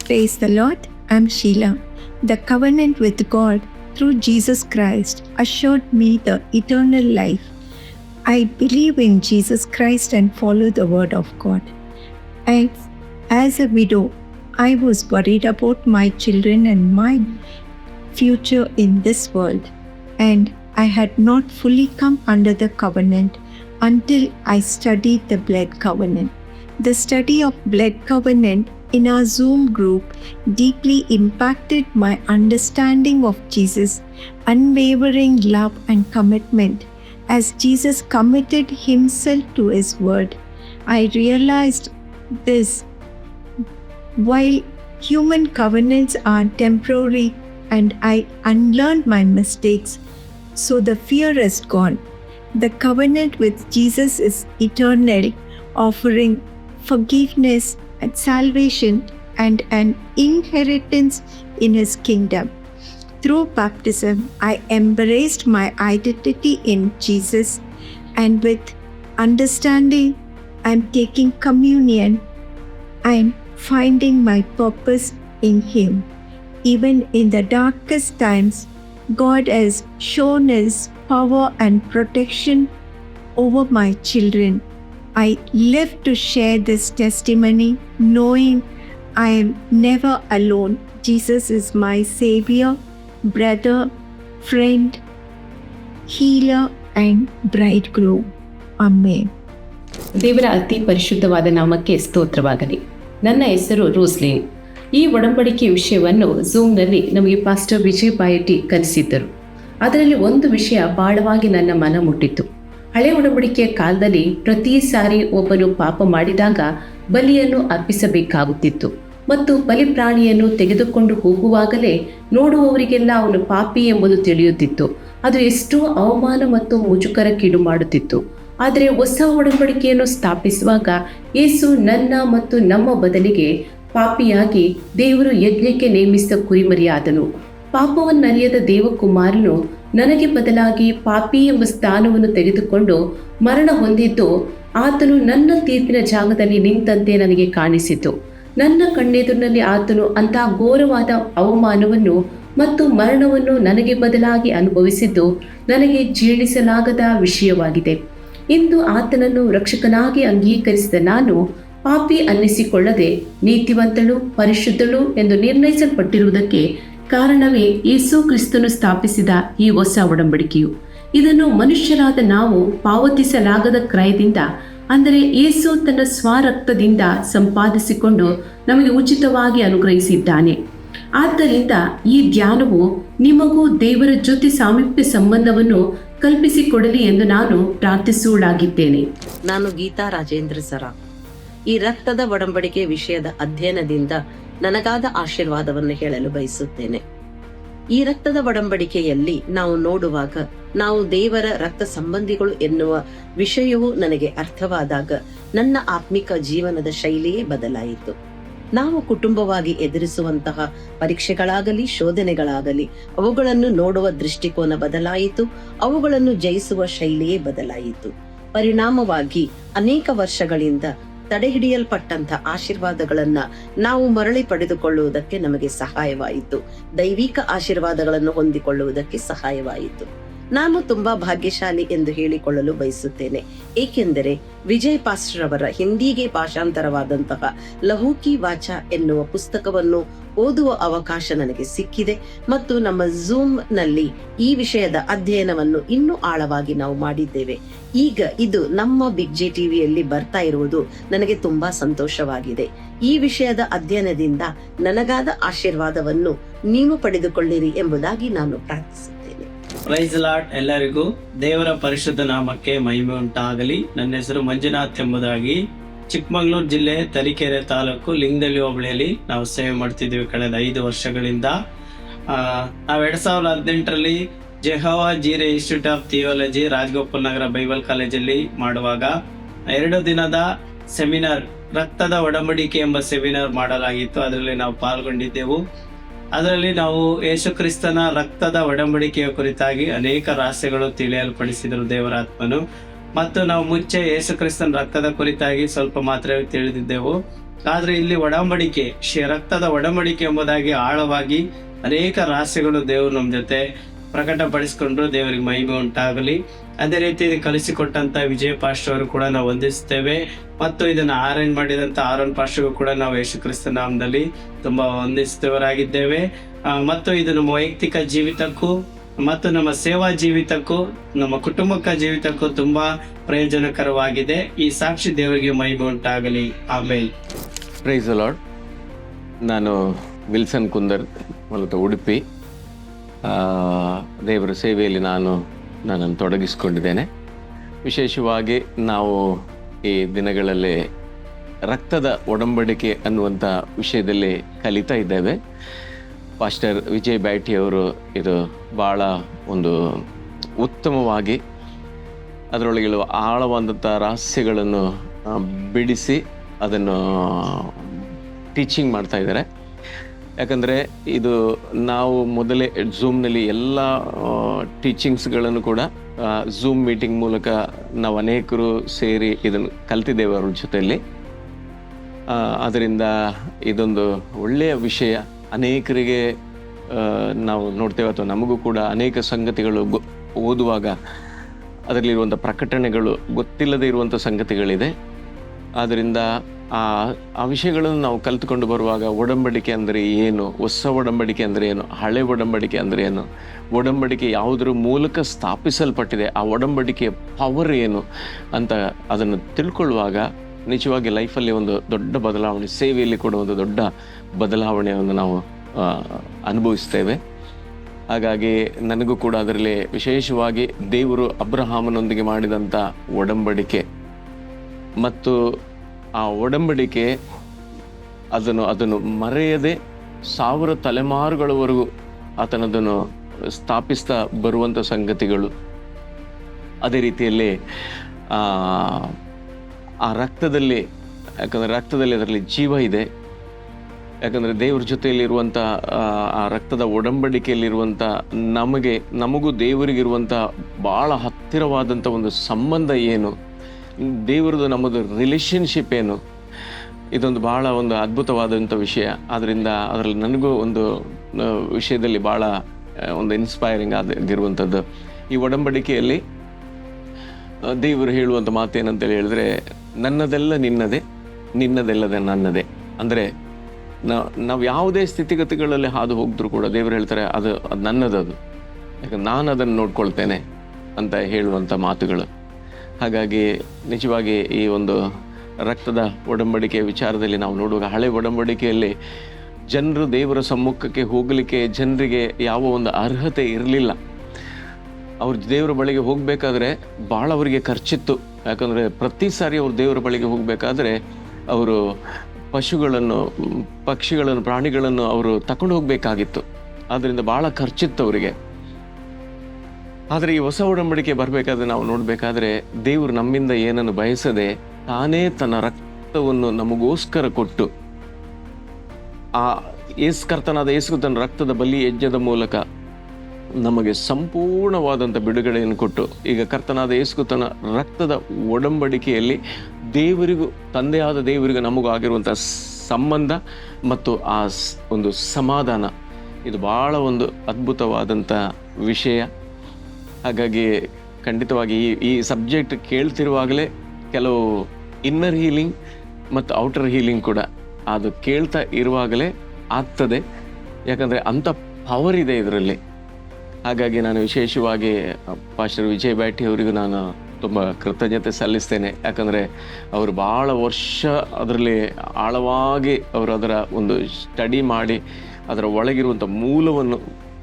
Praise the Lord. I'm Sheila. The covenant with God through Jesus Christ assured me the eternal life. I believe in Jesus Christ and follow the word of God. As a widow, I was worried about my children and my future in this world, and I had not fully come under the covenant until I studied the blood covenant. The study of blood covenant in our Zoom group deeply impacted my understanding of Jesus' unwavering love and commitment. As Jesus committed himself to his word, I realized this. While human covenants are temporary and I unlearned my mistakes, so the fear is gone. The covenant with Jesus is eternal, offering forgiveness and salvation and an inheritance in his kingdom. Through baptism, I embraced my identity in Jesus, and with understanding, I'm taking communion and finding my purpose in him. Even in the darkest times, God has shown his power and protection over my children. I live to share this testimony, knowing I am never alone. Jesus is my Savior, brother, friend, healer, and bridegroom. Amen. ದೇವರ ಅತಿ ಪರಿಶುದ್ಧವಾದ ನಾಮಕ್ಕೆ ಸ್ತೋತ್ರವಾಗಲಿ. ನನ್ನ ಹೆಸರು Roslin. ಈ ಒಡಂಬಡಿಕೆ ವಿಷಯವನ್ನು ಝೂಮ್ನಲ್ಲಿ ನಮಗೆ ಪಾಸ್ಟರ್ ವಿಜಯ್ ಬಾಯಟಿ ಕಲಿಸಿದ್ದರು. ಅದರಲ್ಲಿ ಒಂದು ವಿಷಯ ಬಹಳವಾಗಿ ನನ್ನ ಮನ ಮುಟ್ಟಿತ್ತು. ಹಳೆ ಒಡಂಬಡಿಕೆಯ ಕಾಲದಲ್ಲಿ ಪ್ರತಿ ಸಾರಿ ಒಬ್ಬನು ಪಾಪ ಮಾಡಿದಾಗ ಬಲಿಯನ್ನು ಅರ್ಪಿಸಬೇಕಾಗುತ್ತಿತ್ತು ಮತ್ತು ಬಲಿಪ್ರಾಣಿಯನ್ನು ತೆಗೆದುಕೊಂಡು ಹೋಗುವಾಗಲೇ ನೋಡುವವರಿಗೆಲ್ಲ ಅವನು ಪಾಪಿ ಎಂಬುದು ತಿಳಿಯುತ್ತಿತ್ತು. ಅದು ಎಷ್ಟೋ ಅವಮಾನ ಮತ್ತು ಮುಜುಗರಕ್ಕೀಡು ಮಾಡುತ್ತಿತ್ತು. ಆದರೆ ಹೊಸ ಒಡಂಬಡಿಕೆಯನ್ನು ಸ್ಥಾಪಿಸುವಾಗ ಯೇಸು ನನ್ನ ಮತ್ತು ನಮ್ಮ ಬದಲಿಗೆ ಪಾಪಿಯಾಗಿ ದೇವರು ಯಜ್ಞಕ್ಕೆ ನೇಮಿಸಿದ ಕುರಿಮರಿಯಾದನು. ಪಾಪವನ್ನರಿಯದ ದೇವಕುಮಾರನು ನನಗೆ ಬದಲಾಗಿ ಪಾಪಿ ಎಂಬ ಸ್ಥಾನವನ್ನು ತೆಗೆದುಕೊಂಡು ಮರಣ ಹೊಂದಿದ್ದು, ಆತನು ನನ್ನ ತೀರ್ಪಿನ ಜಾಗದಲ್ಲಿ ನಿಂತಂತೆ ನನಗೆ ಕಾಣಿಸಿತು. ನನ್ನ ಕಣ್ಣೆದುರಿನಲ್ಲಿ ಆತನು ಅಂತಹ ಘೋರವಾದ ಅವಮಾನವನ್ನು ಮತ್ತು ಮರಣವನ್ನು ನನಗೆ ಬದಲಾಗಿ ಅನುಭವಿಸಿದ್ದು ನನಗೆ ಜೀರ್ಣಿಸಲಾಗದ ವಿಷಯವಾಗಿದೆ. ಇಂದು ಆತನನ್ನು ರಕ್ಷಕನಾಗಿ ಅಂಗೀಕರಿಸಿದ ನಾನು ಪಾಪಿ ಅನ್ನಿಸಿಕೊಳ್ಳದೆ ನೀತಿವಂತಳು, ಪರಿಶುದ್ಧಳು ಎಂದು ನಿರ್ಣಯಿಸಲ್ಪಟ್ಟಿರುವುದಕ್ಕೆ ಕಾರಣವೇ ಯೇಸು ಕ್ರಿಸ್ತನು ಸ್ಥಾಪಿಸಿದ ಈ ಹೊಸ ಒಡಂಬಡಿಕೆಯು. ಇದನ್ನು ಮನುಷ್ಯರಾದ ನಾವು ಪಾವತಿಸಲಾಗದ ಕ್ರಯದಿಂದ, ಅಂದರೆ ಯೇಸು ತನ್ನ ಸ್ವರಕ್ತದಿಂದ ಸಂಪಾದಿಸಿಕೊಂಡು ನಮಗೆ ಉಚಿತವಾಗಿ ಅನುಗ್ರಹಿಸಿದ್ದಾನೆ. ಆದ್ದರಿಂದ ಈ ಧ್ಯಾನವು ನಿಮಗೂ ದೇವರ ಜೊತೆ ಸಾಮೀಪ್ಯ ಸಂಬಂಧವನ್ನು ಕಲ್ಪಿಸಿಕೊಡಲಿ ಎಂದು ನಾನು ಪ್ರಾರ್ಥಿಸುವುದಾಗಿದ್ದೇನೆ. ನಾನು ಗೀತಾ ರಾಜೇಂದ್ರ ಸರಾಫ್. ಈ ರಕ್ತದ ಒಡಂಬಡಿಕೆ ವಿಷಯದ ಅಧ್ಯಯನದಿಂದ ನನಗಾದ ಆಶೀರ್ವಾದವನ್ನು ಹೇಳಲು ಬಯಸುತ್ತೇನೆ. ಈ ರಕ್ತದ ಒಡಂಬಡಿಕೆಯಲ್ಲಿ ನಾವು ನೋಡುವಾಗ ನಾವು ದೇವರ ರಕ್ತ ಸಂಬಂಧಿಗಳು ಎನ್ನುವ ವಿಷಯವು ನನಗೆ ಅರ್ಥವಾದಾಗ ನನ್ನ ಆತ್ಮಿಕ ಜೀವನದ ಶೈಲಿಯೇ ಬದಲಾಯಿತು. ನಾವು ಕುಟುಂಬವಾಗಿ ಎದುರಿಸುವಂತಹ ಪರೀಕ್ಷೆಗಳಾಗಲಿ ಶೋಧನೆಗಳಾಗಲಿ ಅವುಗಳನ್ನು ನೋಡುವ ದೃಷ್ಟಿಕೋನ ಬದಲಾಯಿತು. ಅವುಗಳನ್ನು ಜಯಿಸುವ ಶೈಲಿಯೇ ಬದಲಾಯಿತು. ಪರಿಣಾಮವಾಗಿ ಅನೇಕ ವರ್ಷಗಳಿಂದ ತಡೆಹಿಡಿಯಲ್ಪಟ್ಟಂತ ಆಶೀರ್ವಾದಗಳನ್ನ ನಾವು ಮರಳಿ ಪಡೆದುಕೊಳ್ಳುವುದಕ್ಕೆ ನಮಗೆ ಸಹಾಯವಾಯಿತು. ದೈವಿಕ ಆಶೀರ್ವಾದಗಳನ್ನು ಹೊಂದಿಕೊಳ್ಳುವುದಕ್ಕೆ ಸಹಾಯವಾಯಿತು. ನಾನು ತುಂಬಾ ಭಾಗ್ಯಶಾಲಿ ಎಂದು ಹೇಳಿಕೊಳ್ಳಲು ಬಯಸುತ್ತೇನೆ. ಏಕೆಂದರೆ ವಿಜಯ್ ಪಾಸ್ಟರ್ ಅವರ ಹಿಂದಿಗೆ ಭಾಷಾಂತರವಾದಂತಹ ಲಹೂಕಿ ವಾಚ ಎನ್ನುವ ಪುಸ್ತಕವನ್ನು ಓದುವ ಅವಕಾಶ ನನಗೆ ಸಿಕ್ಕಿದೆ ಮತ್ತು ನಮ್ಮ ಝೂಮ್ ನಲ್ಲಿ ಈ ವಿಷಯದ ಅಧ್ಯಯನವನ್ನು ಇನ್ನೂ ಆಳವಾಗಿ ನಾವು ಮಾಡಿದ್ದೇವೆ. ಈಗ ಇದು ನಮ್ಮ ಬಿಗ್ ಜೆ ಟಿವಿಯಲ್ಲಿ ಬರ್ತಾ ಇರುವುದು ನನಗೆ ತುಂಬಾ ಸಂತೋಷವಾಗಿದೆ. ಈ ವಿಷಯದ ಅಧ್ಯಯನದಿಂದ ನನಗಾದ ಆಶೀರ್ವಾದವನ್ನು ನೀವು ಪಡೆದುಕೊಳ್ಳಿರಿ ಎಂಬುದಾಗಿ ನಾನು ಪ್ರಾರ್ಥಿಸುತ್ತೇನೆ. Price lord. ಎಲ್ಲರಿಗೂ ದೇವರ ಪರಿಶುದ್ಧ ನಾಮಕ್ಕೆ ಮಹಿಮೆ ಉಂಟಾಗಲಿ. ನನ್ನ ಹೆಸರು ಮಂಜುನಾಥ್ ಎಂಬುದಾಗಿ ಚಿಕ್ಕಮಗಳೂರು ಜಿಲ್ಲೆ ತರೀಕೆರೆ ತಾಲೂಕು ಲಿಂಗದಳ್ಳಿ ಹೋಬಳಿಯಲ್ಲಿ ನಾವು ಸೇವೆ ಮಾಡ್ತಿದ್ದೀವಿ ಕಳೆದ 5 ವರ್ಷಗಳಿಂದ. ನಾವು 2018ರಲ್ಲಿ Jehovah Jireh institute of theology Rajagopal Nagar bible ಕಾಲೇಜಲ್ಲಿ ಮಾಡುವಾಗ 2 ದಿನದ ಸೆಮಿನಾರ್, ರಕ್ತದ ಒಡಂಬಡಿಕೆ ಎಂಬ ಸೆಮಿನಾರ್ ಮಾಡಲಾಗಿತ್ತು. ಅದರಲ್ಲಿ ನಾವು ಪಾಲ್ಗೊಂಡಿದ್ದೆವು. ಅದರಲ್ಲಿ ನಾವು ಯೇಸು ಕ್ರಿಸ್ತನ ರಕ್ತದ ಒಡಂಬಡಿಕೆಯ ಕುರಿತಾಗಿ ಅನೇಕ ರಹಸ್ಯಗಳು ತಿಳಿಯಲ್ಪಡಿಸಿದರು ದೇವರಾತ್ಮನು. ಮತ್ತು ನಾವು ಮುಂಚೆ ಯೇಸು ಕ್ರಿಸ್ತನ ರಕ್ತದ ಕುರಿತಾಗಿ ಸ್ವಲ್ಪ ಮಾತ್ರವೇ ತಿಳಿದಿದ್ದೆವು. ಆದ್ರೆ ಇಲ್ಲಿ ಒಡಂಬಡಿಕೆ, ರಕ್ತದ ಒಡಂಬಡಿಕೆ ಎಂಬುದಾಗಿ ಆಳವಾಗಿ ಅನೇಕ ರಹಸ್ಯಗಳು ದೇವರು ನಮ್ಮ ಜೊತೆ ಪ್ರಕಟಪಡಿಸಿಕೊಂಡ್ರು. ದೇವರಿಗೆ ಮಹಿಮೆ ಉಂಟಾಗಲಿ. ಅದೇ ರೀತಿ ಕಲಿಸಿಕೊಟ್ಟಂತ ವಿಜಯ್ ಪಾಸ್ಟರ್ ಅವರು ಕೂಡ ನಾವು ವಂದಿಸ್ತೇವೆ. ಮತ್ತು ಇದನ್ನು ಅರೇಂಜ್ ಮಾಡಿದಂತ ಆರೋನ್ ಪಾಸ್ಟರ್ಗೂ ಕೂಡ ನಾವು ಯೇಸು ಕ್ರಿಸ್ತ ನಾಮದಲ್ಲಿ ತುಂಬಾ ವಂದಿಸುವವರಾಗಿದ್ದೇವೆ. ಮತ್ತು ಇದು ನಮ್ಮ ವೈಯಕ್ತಿಕ ಜೀವಿತಕ್ಕೂ ಮತ್ತು ನಮ್ಮ ಸೇವಾ ಜೀವಿತಕ್ಕೂ ನಮ್ಮ ಕುಟುಂಬಕ ಜೀವಿತಕ್ಕೂ ತುಂಬಾ ಪ್ರಯೋಜನಕರವಾಗಿದೆ. ಈ ಸಾಕ್ಷಿ ದೇವರಿಗೆ ಮಹಿಮೆ ಉಂಟಾಗಲಿ. ಆಮೇಲೆ ಪ್ರೈಸ್ ದ ಲಾರ್ಡ್. ನಾನು ವಿಲ್ಸನ್ ಕುಂದರ್, ಮೂಲತಃ ಉಡುಪಿ. ದೇವರ ಸೇವೆಯಲ್ಲಿ ನನ್ನನ್ನು ತೊಡಗಿಸಿಕೊಂಡಿದ್ದೇನೆ. ವಿಶೇಷವಾಗಿ ನಾವು ಈ ದಿನಗಳಲ್ಲಿ ರಕ್ತದ ಒಡಂಬಡಿಕೆ ಅನ್ನುವಂಥ ವಿಷಯದಲ್ಲಿ ಕಲಿತಾ ಇದ್ದೇವೆ. ಪಾಸ್ಟರ್ ವಿಜಯ್ ಬ್ಯಾಟಿ ಅವರು ಇದು ಭಾಳ ಒಂದು ಉತ್ತಮವಾಗಿ ಅದರೊಳಗೆ ಆಳವಾದಂಥ ರಹಸ್ಯಗಳನ್ನು ಬಿಡಿಸಿ ಅದನ್ನು ಟೀಚಿಂಗ್ ಮಾಡ್ತಾ ಇದ್ದಾರೆ. ಯಾಕಂದರೆ ಇದು ನಾವು ಮೊದಲೇ ಝೂಮ್ನಲ್ಲಿ ಎಲ್ಲ ಟೀಚಿಂಗ್ಸ್ಗಳನ್ನು ಕೂಡ ಝೂಮ್ ಮೀಟಿಂಗ್ ಮೂಲಕ ನಾವು ಅನೇಕರು ಸೇರಿ ಇದನ್ನು ಕಲ್ತಿದ್ದೇವೆ ಅವ್ರ ಜೊತೆಯಲ್ಲಿ. ಅದರಿಂದ ಇದೊಂದು ಒಳ್ಳೆಯ ವಿಷಯ. ಅನೇಕರಿಗೆ ನಾವು ನೋಡ್ತೇವೆ, ಅಥವಾ ನಮಗೂ ಕೂಡ ಅನೇಕ ಸಂಗತಿಗಳು ಓದುವಾಗ ಅದರಲ್ಲಿರುವಂಥ ಪ್ರಕಟಣೆಗಳು ಗೊತ್ತಿಲ್ಲದೆ ಇರುವಂಥ ಸಂಗತಿಗಳಿದೆ. ಆದ್ದರಿಂದ ಆ ವಿಷಯಗಳನ್ನು ನಾವು ಕಲಿತುಕೊಂಡು ಬರುವಾಗ ಒಡಂಬಡಿಕೆ ಅಂದರೆ ಏನು, ಹೊಸ ಒಡಂಬಡಿಕೆ ಅಂದರೆ ಏನು, ಹಳೆ ಒಡಂಬಡಿಕೆ ಅಂದರೆ ಏನು, ಒಡಂಬಡಿಕೆ ಯಾವುದರ ಮೂಲಕ ಸ್ಥಾಪಿಸಲ್ಪಟ್ಟಿದೆ, ಆ ಒಡಂಬಡಿಕೆಯ ಪವರ್ ಏನು ಅಂತ ಅದನ್ನು ತಿಳ್ಕೊಳ್ಳುವಾಗ ನಿಜವಾಗಿ ಲೈಫಲ್ಲಿ ಒಂದು ದೊಡ್ಡ ಬದಲಾವಣೆ, ಸೇವೆಯಲ್ಲಿ ಕೂಡ ಒಂದು ದೊಡ್ಡ ಬದಲಾವಣೆಯನ್ನು ನಾವು ಅನುಭವಿಸ್ತೇವೆ. ಹಾಗಾಗಿ ನನಗೂ ಕೂಡ ಅದರಲ್ಲಿ ವಿಶೇಷವಾಗಿ ದೇವರು ಅಬ್ರಹಾಮನೊಂದಿಗೆ ಮಾಡಿದಂಥ ಒಡಂಬಡಿಕೆ ಮತ್ತು ಆ ಒಡಂಬಡಿಕೆ ಅದನ್ನು ಮರೆಯದೆ 1000 ತಲೆಮಾರುಗಳವರೆಗೂ ಆತನದನ್ನು ಸ್ಥಾಪಿಸ್ತಾ ಬರುವಂಥ ಸಂಗತಿಗಳು. ಅದೇ ರೀತಿಯಲ್ಲಿ ಆ ರಕ್ತದಲ್ಲಿ, ಯಾಕಂದರೆ ರಕ್ತದಲ್ಲಿ ಅದರಲ್ಲಿ ಜೀವ ಇದೆ. ಯಾಕಂದರೆ ದೇವ್ರ ಜೊತೆಯಲ್ಲಿರುವಂಥ ಆ ರಕ್ತದ ಒಡಂಬಡಿಕೆಯಲ್ಲಿರುವಂಥ ನಮಗೂ ದೇವರಿಗಿರುವಂಥ ಭಾಳ ಹತ್ತಿರವಾದಂಥ ಒಂದು ಸಂಬಂಧ ಏನು, ದೇವರದು ನಮ್ಮದು ರಿಲೇಷನ್ಶಿಪ್ ಏನು, ಇದೊಂದು ಭಾಳ ಒಂದು ಅದ್ಭುತವಾದಂಥ ವಿಷಯ. ಆದ್ದರಿಂದ ಅದರಲ್ಲಿ ನನಗೂ ಒಂದು ವಿಷಯದಲ್ಲಿ ಭಾಳ ಒಂದು ಇನ್ಸ್ಪೈರಿಂಗ್ ಆಗಿರುವಂಥದ್ದು. ಈ ಒಡಂಬಡಿಕೆಯಲ್ಲಿ ದೇವರು ಹೇಳುವಂಥ ಮಾತೇನಂತೇಳಿ ಹೇಳಿದ್ರೆ, ನನ್ನದೆಲ್ಲ ನಿನ್ನದೇ, ನಿನ್ನದೆಲ್ಲದ ನನ್ನದೇ. ಅಂದರೆ ನಾವು ಯಾವುದೇ ಸ್ಥಿತಿಗತಿಗಳಲ್ಲಿ ಹಾದು ಹೋಗಿದ್ರು ಕೂಡ ದೇವರು ಹೇಳ್ತಾರೆ ಅದು ನನ್ನದದು, ಯಾಕಂದ್ರೆ ನಾನು ಅದನ್ನು ನೋಡ್ಕೊಳ್ತೇನೆ ಅಂತ ಹೇಳುವಂಥ ಮಾತುಗಳು. ಹಾಗಾಗಿ ನಿಜವಾಗಿ ಈ ಒಂದು ರಕ್ತದ ಒಡಂಬಡಿಕೆಯ ವಿಚಾರದಲ್ಲಿ ನಾವು ನೋಡುವಾಗ, ಹಳೆ ಒಡಂಬಡಿಕೆಯಲ್ಲಿ ಜನರು ದೇವರ ಸಮ್ಮುಖಕ್ಕೆ ಹೋಗಲಿಕ್ಕೆ ಜನರಿಗೆ ಯಾವ ಒಂದು ಅರ್ಹತೆ ಇರಲಿಲ್ಲ. ಅವ್ರ ದೇವರ ಬಳಿಗೆ ಹೋಗಬೇಕಾದ್ರೆ ಭಾಳ ಅವರಿಗೆ ಖರ್ಚಿತ್ತು. ಯಾಕಂದರೆ ಪ್ರತಿ ಸಾರಿ ಅವ್ರು ದೇವರ ಬಳಿಗೆ ಹೋಗಬೇಕಾದ್ರೆ ಅವರು ಪಶುಗಳನ್ನು, ಪಕ್ಷಿಗಳನ್ನು, ಪ್ರಾಣಿಗಳನ್ನು ಅವರು ತಗೊಂಡು ಹೋಗಬೇಕಾಗಿತ್ತು. ಆದ್ದರಿಂದ ಭಾಳ ಖರ್ಚಿತ್ತು ಅವರಿಗೆ. ಆದರೆ ಈ ಹೊಸ ಒಡಂಬಡಿಕೆ ಬರಬೇಕಾದ್ರೆ ನಾವು ನೋಡಬೇಕಾದ್ರೆ ದೇವರು ನಮ್ಮಿಂದ ಏನನ್ನು ಬಯಸದೆ ತಾನೇ ತನ್ನ ರಕ್ತವನ್ನು ನಮಗೋಸ್ಕರ ಕೊಟ್ಟು, ಆ ಕರ್ತನಾದ ಯೇಸು ತನ್ನ ರಕ್ತದ ಬಲಿ ಯಜ್ಞದ ಮೂಲಕ ನಮಗೆ ಸಂಪೂರ್ಣವಾದಂಥ ಬಿಡುಗಡೆಯನ್ನು ಕೊಟ್ಟು, ಈಗ ಕರ್ತನಾದ ಯೇಸು ತನ್ನ ರಕ್ತದ ಒಡಂಬಡಿಕೆಯಲ್ಲಿ ದೇವರಿಗೂ, ತಂದೆಯಾದ ದೇವರಿಗೂ ನಮಗೂ ಆಗಿರುವಂಥ ಸಂಬಂಧ ಮತ್ತು ಆ ಒಂದು ಸಮಾಧಾನ, ಇದು ಭಾಳ ಒಂದು ಅದ್ಭುತವಾದಂಥ ವಿಷಯ. ಹಾಗಾಗಿ ಖಂಡಿತವಾಗಿ ಈ ಸಬ್ಜೆಕ್ಟ್ ಕೇಳ್ತಿರುವಾಗಲೇ ಕೆಲವು ಇನ್ನರ್ ಹೀಲಿಂಗ್ ಮತ್ತು ಔಟರ್ ಹೀಲಿಂಗ್ ಕೂಡ ಅದು ಕೇಳ್ತಾ ಇರುವಾಗಲೇ ಆಗ್ತದೆ. ಯಾಕಂದರೆ ಅಂಥ ಪವರ್ ಇದೆ ಇದರಲ್ಲಿ. ಹಾಗಾಗಿ ನಾನು ವಿಶೇಷವಾಗಿ ಪಾಸ್ಟರ್ ವಿಜಯ್ ಬ್ಯಾಟಿ ಅವರಿಗೂ ನಾನು ತುಂಬ ಕೃತಜ್ಞತೆ ಸಲ್ಲಿಸ್ತೇನೆ. ಯಾಕಂದರೆ ಅವರು ಭಾಳ ವರ್ಷ ಅದರಲ್ಲಿ ಆಳವಾಗಿ ಅವರು ಅದರ ಒಂದು ಸ್ಟಡಿ ಮಾಡಿ ಅದರ ಒಳಗಿರುವಂಥ ಮೂಲವನ್ನು,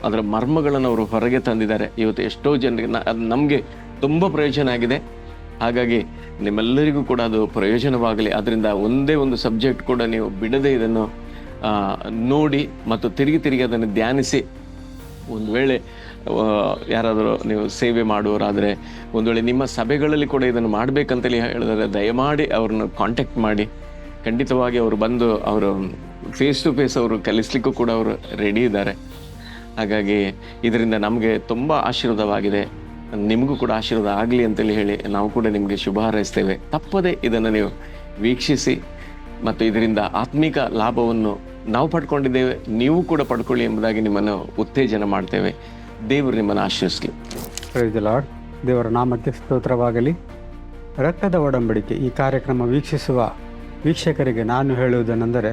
ಅದರ ಮರ್ಮಗಳನ್ನು ಅವರು ಹೊರಗೆ ತಂದಿದ್ದಾರೆ. ಇವತ್ತು ಎಷ್ಟೋ ಜನರಿಗೆ ನಮಗೆ ತುಂಬ ಪ್ರಯೋಜನ ಆಗಿದೆ. ಹಾಗಾಗಿ ನಿಮ್ಮೆಲ್ಲರಿಗೂ ಕೂಡ ಅದು ಪ್ರಯೋಜನವಾಗಲಿ. ಅದರಿಂದ ಒಂದೇ ಒಂದು ಸಬ್ಜೆಕ್ಟ್ ಕೂಡ ನೀವು ಬಿಡದೆ ಇದನ್ನು ನೋಡಿ ಮತ್ತು ತಿರುಗಿ ಅದನ್ನು ಧ್ಯಾನಿಸಿ, ಒಂದು ವೇಳೆ ಯಾರಾದರೂ ನೀವು ಸೇವೆ ಮಾಡುವವರಾದರೆ, ಒಂದು ವೇಳೆ ನಿಮ್ಮ ಸಭೆಗಳಲ್ಲಿ ಕೂಡ ಇದನ್ನು ಮಾಡಬೇಕಂತೇಳಿ ಹೇಳಿದರೆ ದಯಮಾಡಿ ಅವ್ರನ್ನ ಕಾಂಟ್ಯಾಕ್ಟ್ ಮಾಡಿ. ಖಂಡಿತವಾಗಿ ಅವರು ಬಂದು ಅವರು ಫೇಸ್ ಟು ಫೇಸ್ ಅವರು ಕಲಿಸ್ಲಿಕ್ಕೂ ಕೂಡ ಅವರು ರೆಡಿ ಇದ್ದಾರೆ. ಹಾಗಾಗಿ ಇದರಿಂದ ನಮಗೆ ತುಂಬ ಆಶೀರ್ವಾದವಾಗಿದೆ. ನಿಮಗೂ ಕೂಡ ಆಶೀರ್ವಾದ ಆಗಲಿ ಅಂತೇಳಿ ಹೇಳಿ ನಾವು ಕೂಡ ನಿಮಗೆ ಶುಭ ಹಾರೈಸ್ತೇವೆ. ತಪ್ಪದೆ ಇದನ್ನು ನೀವು ವೀಕ್ಷಿಸಿ ಮತ್ತು ಇದರಿಂದ ಆತ್ಮಿಕ ಲಾಭವನ್ನು ನಾವು ಪಡ್ಕೊಂಡಿದ್ದೇವೆ, ನೀವು ಕೂಡ ಪಡ್ಕೊಳ್ಳಿ ಎಂಬುದಾಗಿ ನಿಮ್ಮನ್ನು ಉತ್ತೇಜನ ಮಾಡ್ತೇವೆ. ದೇವರು ನಿಮ್ಮನ್ನು ಆಶೀರ್ವಿಸಲಿ. Price the lord. ದೇವರ ನಾಮಕ್ಕೆ ಸ್ತೋತ್ರವಾಗಲಿ. ರಕ್ತದ ಒಡಂಬಡಿಕೆ ಈ ಕಾರ್ಯಕ್ರಮ ವೀಕ್ಷಿಸುವ ವೀಕ್ಷಕರಿಗೆ ನಾನು ಹೇಳುವುದೇನೆಂದರೆ,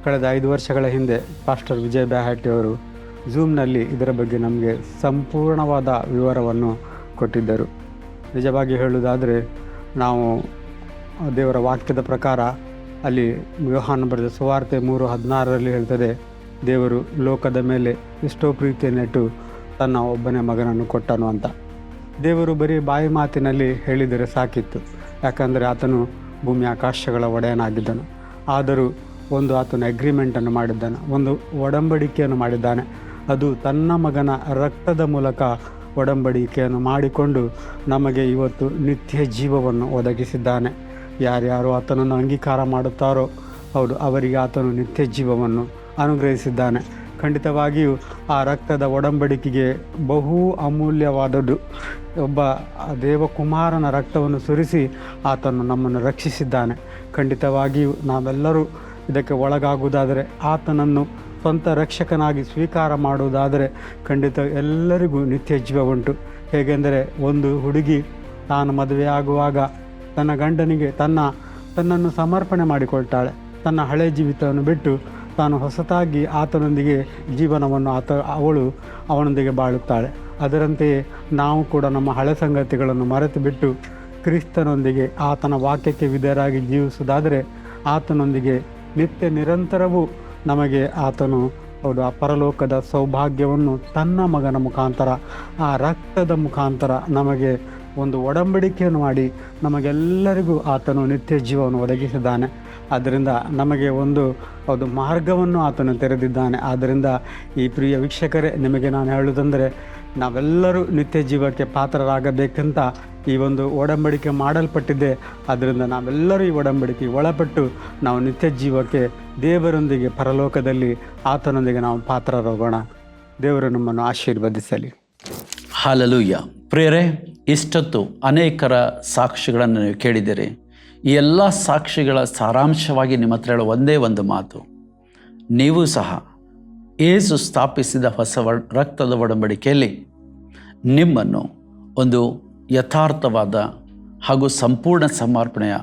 ಕಳೆದ 5 ವರ್ಷಗಳ ಹಿಂದೆ ಪಾಸ್ಟರ್ ವಿಜಯ್ ಬ್ಯಾಹಟ್ಟಿ ಅವರು ಝೂಮ್ನಲ್ಲಿ ಇದರ ಬಗ್ಗೆ ನಮಗೆ ಸಂಪೂರ್ಣವಾದ ವಿವರವನ್ನು ಕೊಟ್ಟಿದ್ದರು. ನಿಜವಾಗಿ ಹೇಳುವುದಾದರೆ, ನಾವು ದೇವರ ವಾಕ್ಯದ ಪ್ರಕಾರ ಅಲ್ಲಿ ಯೋಹಾನ ಬರೆದ ಸುವಾರ್ತೆ 3:16 ಹೇಳ್ತದೆ, ದೇವರು ಲೋಕದ ಮೇಲೆ ಎಷ್ಟೋ ಪ್ರೀತಿಯನ್ನಿಟ್ಟು ತನ್ನ ಒಬ್ಬನೇ ಮಗನನ್ನು ಕೊಟ್ಟನು ಅಂತ. ದೇವರು ಬರೀ ಬಾಯಿ ಮಾತಿನಲ್ಲಿ ಹೇಳಿದರೆ ಸಾಕಿತ್ತು, ಯಾಕಂದರೆ ಆತನು ಭೂಮಿ ಆಕಾಶಗಳ ಒಡೆಯನಾಗಿದ್ದನು. ಆದರೂ ಆತನು ಅಗ್ರಿಮೆಂಟನ್ನು ಮಾಡಿದ್ದಾನೆ, ಒಂದು ಒಡಂಬಡಿಕೆಯನ್ನು ಮಾಡಿದ್ದಾನೆ. ಅದು ತನ್ನ ಮಗನ ರಕ್ತದ ಮೂಲಕ ಒಡಂಬಡಿಕೆಯನ್ನು ಮಾಡಿಕೊಂಡು ನಮಗೆ ಇವತ್ತು ನಿತ್ಯ ಜೀವವನ್ನು ಒದಗಿಸಿದ್ದಾನೆ. ಯಾರ್ಯಾರು ಆತನನ್ನು ಅಂಗೀಕಾರ ಮಾಡುತ್ತಾರೋ ಹೌದು, ಅವರಿಗೆ ಆತನು ನಿತ್ಯ ಜೀವವನ್ನು ಅನುಗ್ರಹಿಸಿದ್ದಾನೆ. ಖಂಡಿತವಾಗಿಯೂ ಆ ರಕ್ತದ ಒಡಂಬಡಿಕೆಗೆ ಬಹು ಅಮೂಲ್ಯವಾದದ್ದು. ಒಬ್ಬ ದೇವಕುಮಾರನ ರಕ್ತವನ್ನು ಸುರಿಸಿ ಆತನು ನಮ್ಮನ್ನು ರಕ್ಷಿಸಿದ್ದಾನೆ. ಖಂಡಿತವಾಗಿಯೂ ನಾವೆಲ್ಲರೂ ಇದಕ್ಕೆ ಒಳಗಾಗುವುದಾದರೆ, ಆತನನ್ನು ಸ್ವಂತ ರಕ್ಷಕನಾಗಿ ಸ್ವೀಕಾರ ಮಾಡುವುದಾದರೆ ಖಂಡಿತ ಎಲ್ಲರಿಗೂ ನಿತ್ಯ ಜೀವ ಉಂಟು. ಹೇಗೆಂದರೆ, ಒಂದು ಹುಡುಗಿ ತಾನು ಮದುವೆಯಾಗುವಾಗ ತನ್ನ ಗಂಡನಿಗೆ ತನ್ನನ್ನು ಸಮರ್ಪಣೆ ಮಾಡಿಕೊಳ್ತಾಳೆ. ತನ್ನ ಹಳೆಯ ಜೀವಿತವನ್ನು ಬಿಟ್ಟು ತಾನು ಹೊಸತಾಗಿ ಆತನೊಂದಿಗೆ ಜೀವನವನ್ನು ಅವಳು ಅವನೊಂದಿಗೆ ಬಾಳುತ್ತಾಳೆ. ಅದರಂತೆಯೇ ನಾವು ಕೂಡ ನಮ್ಮ ಹಳೆ ಸಂಗತಿಗಳನ್ನು ಮರೆತು ಬಿಟ್ಟು ಕ್ರಿಸ್ತನೊಂದಿಗೆ ಆತನ ವಾಕ್ಯಕ್ಕೆ ವಿಧೇಯರಾಗಿ ಜೀವಿಸುವುದಾದರೆ ಆತನೊಂದಿಗೆ ನಿತ್ಯ ನಿರಂತರವೂ ನಮಗೆ ಆತನು ಆ ಪರಲೋಕದ ಸೌಭಾಗ್ಯವನ್ನು ತನ್ನ ಮಗನ ಮುಖಾಂತರ, ಆ ರಕ್ತದ ಮುಖಾಂತರ ನಮಗೆ ಒಂದು ಒಡಂಬಡಿಕೆಯನ್ನು ಮಾಡಿ ನಮಗೆಲ್ಲರಿಗೂ ಆತನು ನಿತ್ಯ ಜೀವವನ್ನು ಒದಗಿಸಿದ್ದಾನೆ. ಆದ್ದರಿಂದ ನಮಗೆ ಒಂದು ಮಾರ್ಗವನ್ನು ಆತನು ತೆರೆದಿದ್ದಾನೆ. ಆದ್ದರಿಂದ ಈ ಪ್ರಿಯ ವೀಕ್ಷಕರೇ, ನಿಮಗೆ ನಾನು ಹೇಳುವುದಂದರೆ, ನಾವೆಲ್ಲರೂ ನಿತ್ಯ ಜೀವಕ್ಕೆ ಪಾತ್ರರಾಗಬೇಕಂತ ಈ ಒಂದು ಒಡಂಬಡಿಕೆ ಮಾಡಲ್ಪಟ್ಟಿದೆ. ಆದ್ದರಿಂದ ನಾವೆಲ್ಲರೂ ಈ ಒಡಂಬಡಿಕೆಗೆ ಒಳಪಟ್ಟು ನಾವು ನಿತ್ಯ ಜೀವಕ್ಕೆ ದೇವರೊಂದಿಗೆ ಪರಲೋಕದಲ್ಲಿ ಆತನೊಂದಿಗೆ ನಾವು ಪಾತ್ರರಾಗೋಣ. ದೇವರು ನಮ್ಮನ್ನು ಆಶೀರ್ವದಿಸಲಿ. ಹಾಲೆಲೂಯ. ಪ್ರಿಯರೇ, ಇಷ್ಟೊತ್ತು ಅನೇಕರ ಸಾಕ್ಷಿಗಳನ್ನು ನೀವು ಕೇಳಿದ್ದೀರಿ. ಈ ಎಲ್ಲ ಸಾಕ್ಷಿಗಳ ಸಾರಾಂಶವಾಗಿ ನಿಮ್ಮ ಹತ್ರ ಹೇಳೋ ಒಂದೇ ಒಂದು ಮಾತು, ನೀವು ಸಹ ಯೇಸು ಸ್ಥಾಪಿಸಿದ ಹೊಸ ರಕ್ತದ ಒಡಂಬಡಿಕೆಯಲ್ಲಿ ನಿಮ್ಮನ್ನು ಒಂದು ಯಥಾರ್ಥವಾದ ಹಾಗೂ ಸಂಪೂರ್ಣ ಸಮರ್ಪಣೆಯ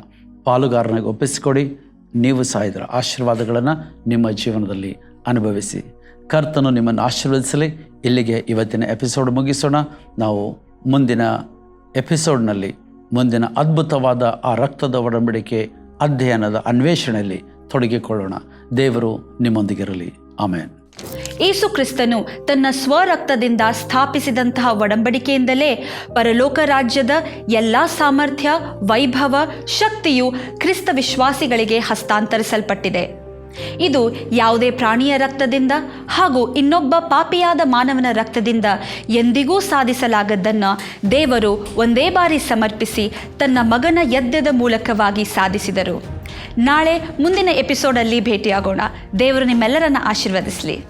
ಪಾಲುಗಾರನಾಗಿ ಒಪ್ಪಿಸಿಕೊಡಿ. ನೀವು ಸಹ ಇದರ ಆಶೀರ್ವಾದಗಳನ್ನು ನಿಮ್ಮ ಜೀವನದಲ್ಲಿ ಅನುಭವಿಸಿ. ಕರ್ತನು ನಿಮ್ಮನ್ನು ಆಶೀರ್ವದಿಸಲಿ. ಇಲ್ಲಿಗೆ ಇವತ್ತಿನ ಎಪಿಸೋಡ್ ಮುಗಿಸೋಣ. ನಾವು ಮುಂದಿನ ಎಪಿಸೋಡ್ನಲ್ಲಿ ಮುಂದಿನ ಅದ್ಭುತವಾದ ಆ ರಕ್ತದ ಒಡಂಬಡಿಕೆ ಅಧ್ಯಯನದ ಅನ್ವೇಷಣೆಯಲ್ಲಿ ತೊಡಗಿಕೊಳ್ಳೋಣ. ದೇವರು ನಿಮ್ಮೊಂದಿಗಿರಲಿ. ಆಮೆನ್. ಯೇಸು ಕ್ರಿಸ್ತನು ತನ್ನ ಸ್ವರಕ್ತದಿಂದ ಸ್ಥಾಪಿಸಿದಂತಹ ಒಡಂಬಡಿಕೆಯಿಂದಲೇ ಪರಲೋಕ ರಾಜ್ಯದ ಎಲ್ಲ ಸಾಮರ್ಥ್ಯ, ವೈಭವ, ಶಕ್ತಿಯು ಕ್ರಿಸ್ತ ವಿಶ್ವಾಸಿಗಳಿಗೆ ಹಸ್ತಾಂತರಿಸಲ್ಪಟ್ಟಿದೆ. ಇದು ಯಾವುದೇ ಪ್ರಾಣಿಯ ರಕ್ತದಿಂದ ಹಾಗೂ ಇನ್ನೊಬ್ಬ ಪಾಪಿಯಾದ ಮಾನವನ ರಕ್ತದಿಂದ ಎಂದಿಗೂ ಸಾಧಿಸಲಾಗದ್ದನ್ನು ದೇವರು ಒಂದೇ ಬಾರಿ ಸಮರ್ಪಿಸಿ ತನ್ನ ಮಗನ ಯಜ್ಞದ ಮೂಲಕವಾಗಿ ಸಾಧಿಸಿದರು. ನಾಳೆ ಮುಂದಿನ ಎಪಿಸೋಡಲ್ಲಿ ಭೇಟಿಯಾಗೋಣ. ದೇವರು ನಿಮ್ಮೆಲ್ಲರನ್ನು ಆಶೀರ್ವದಿಸಲಿ.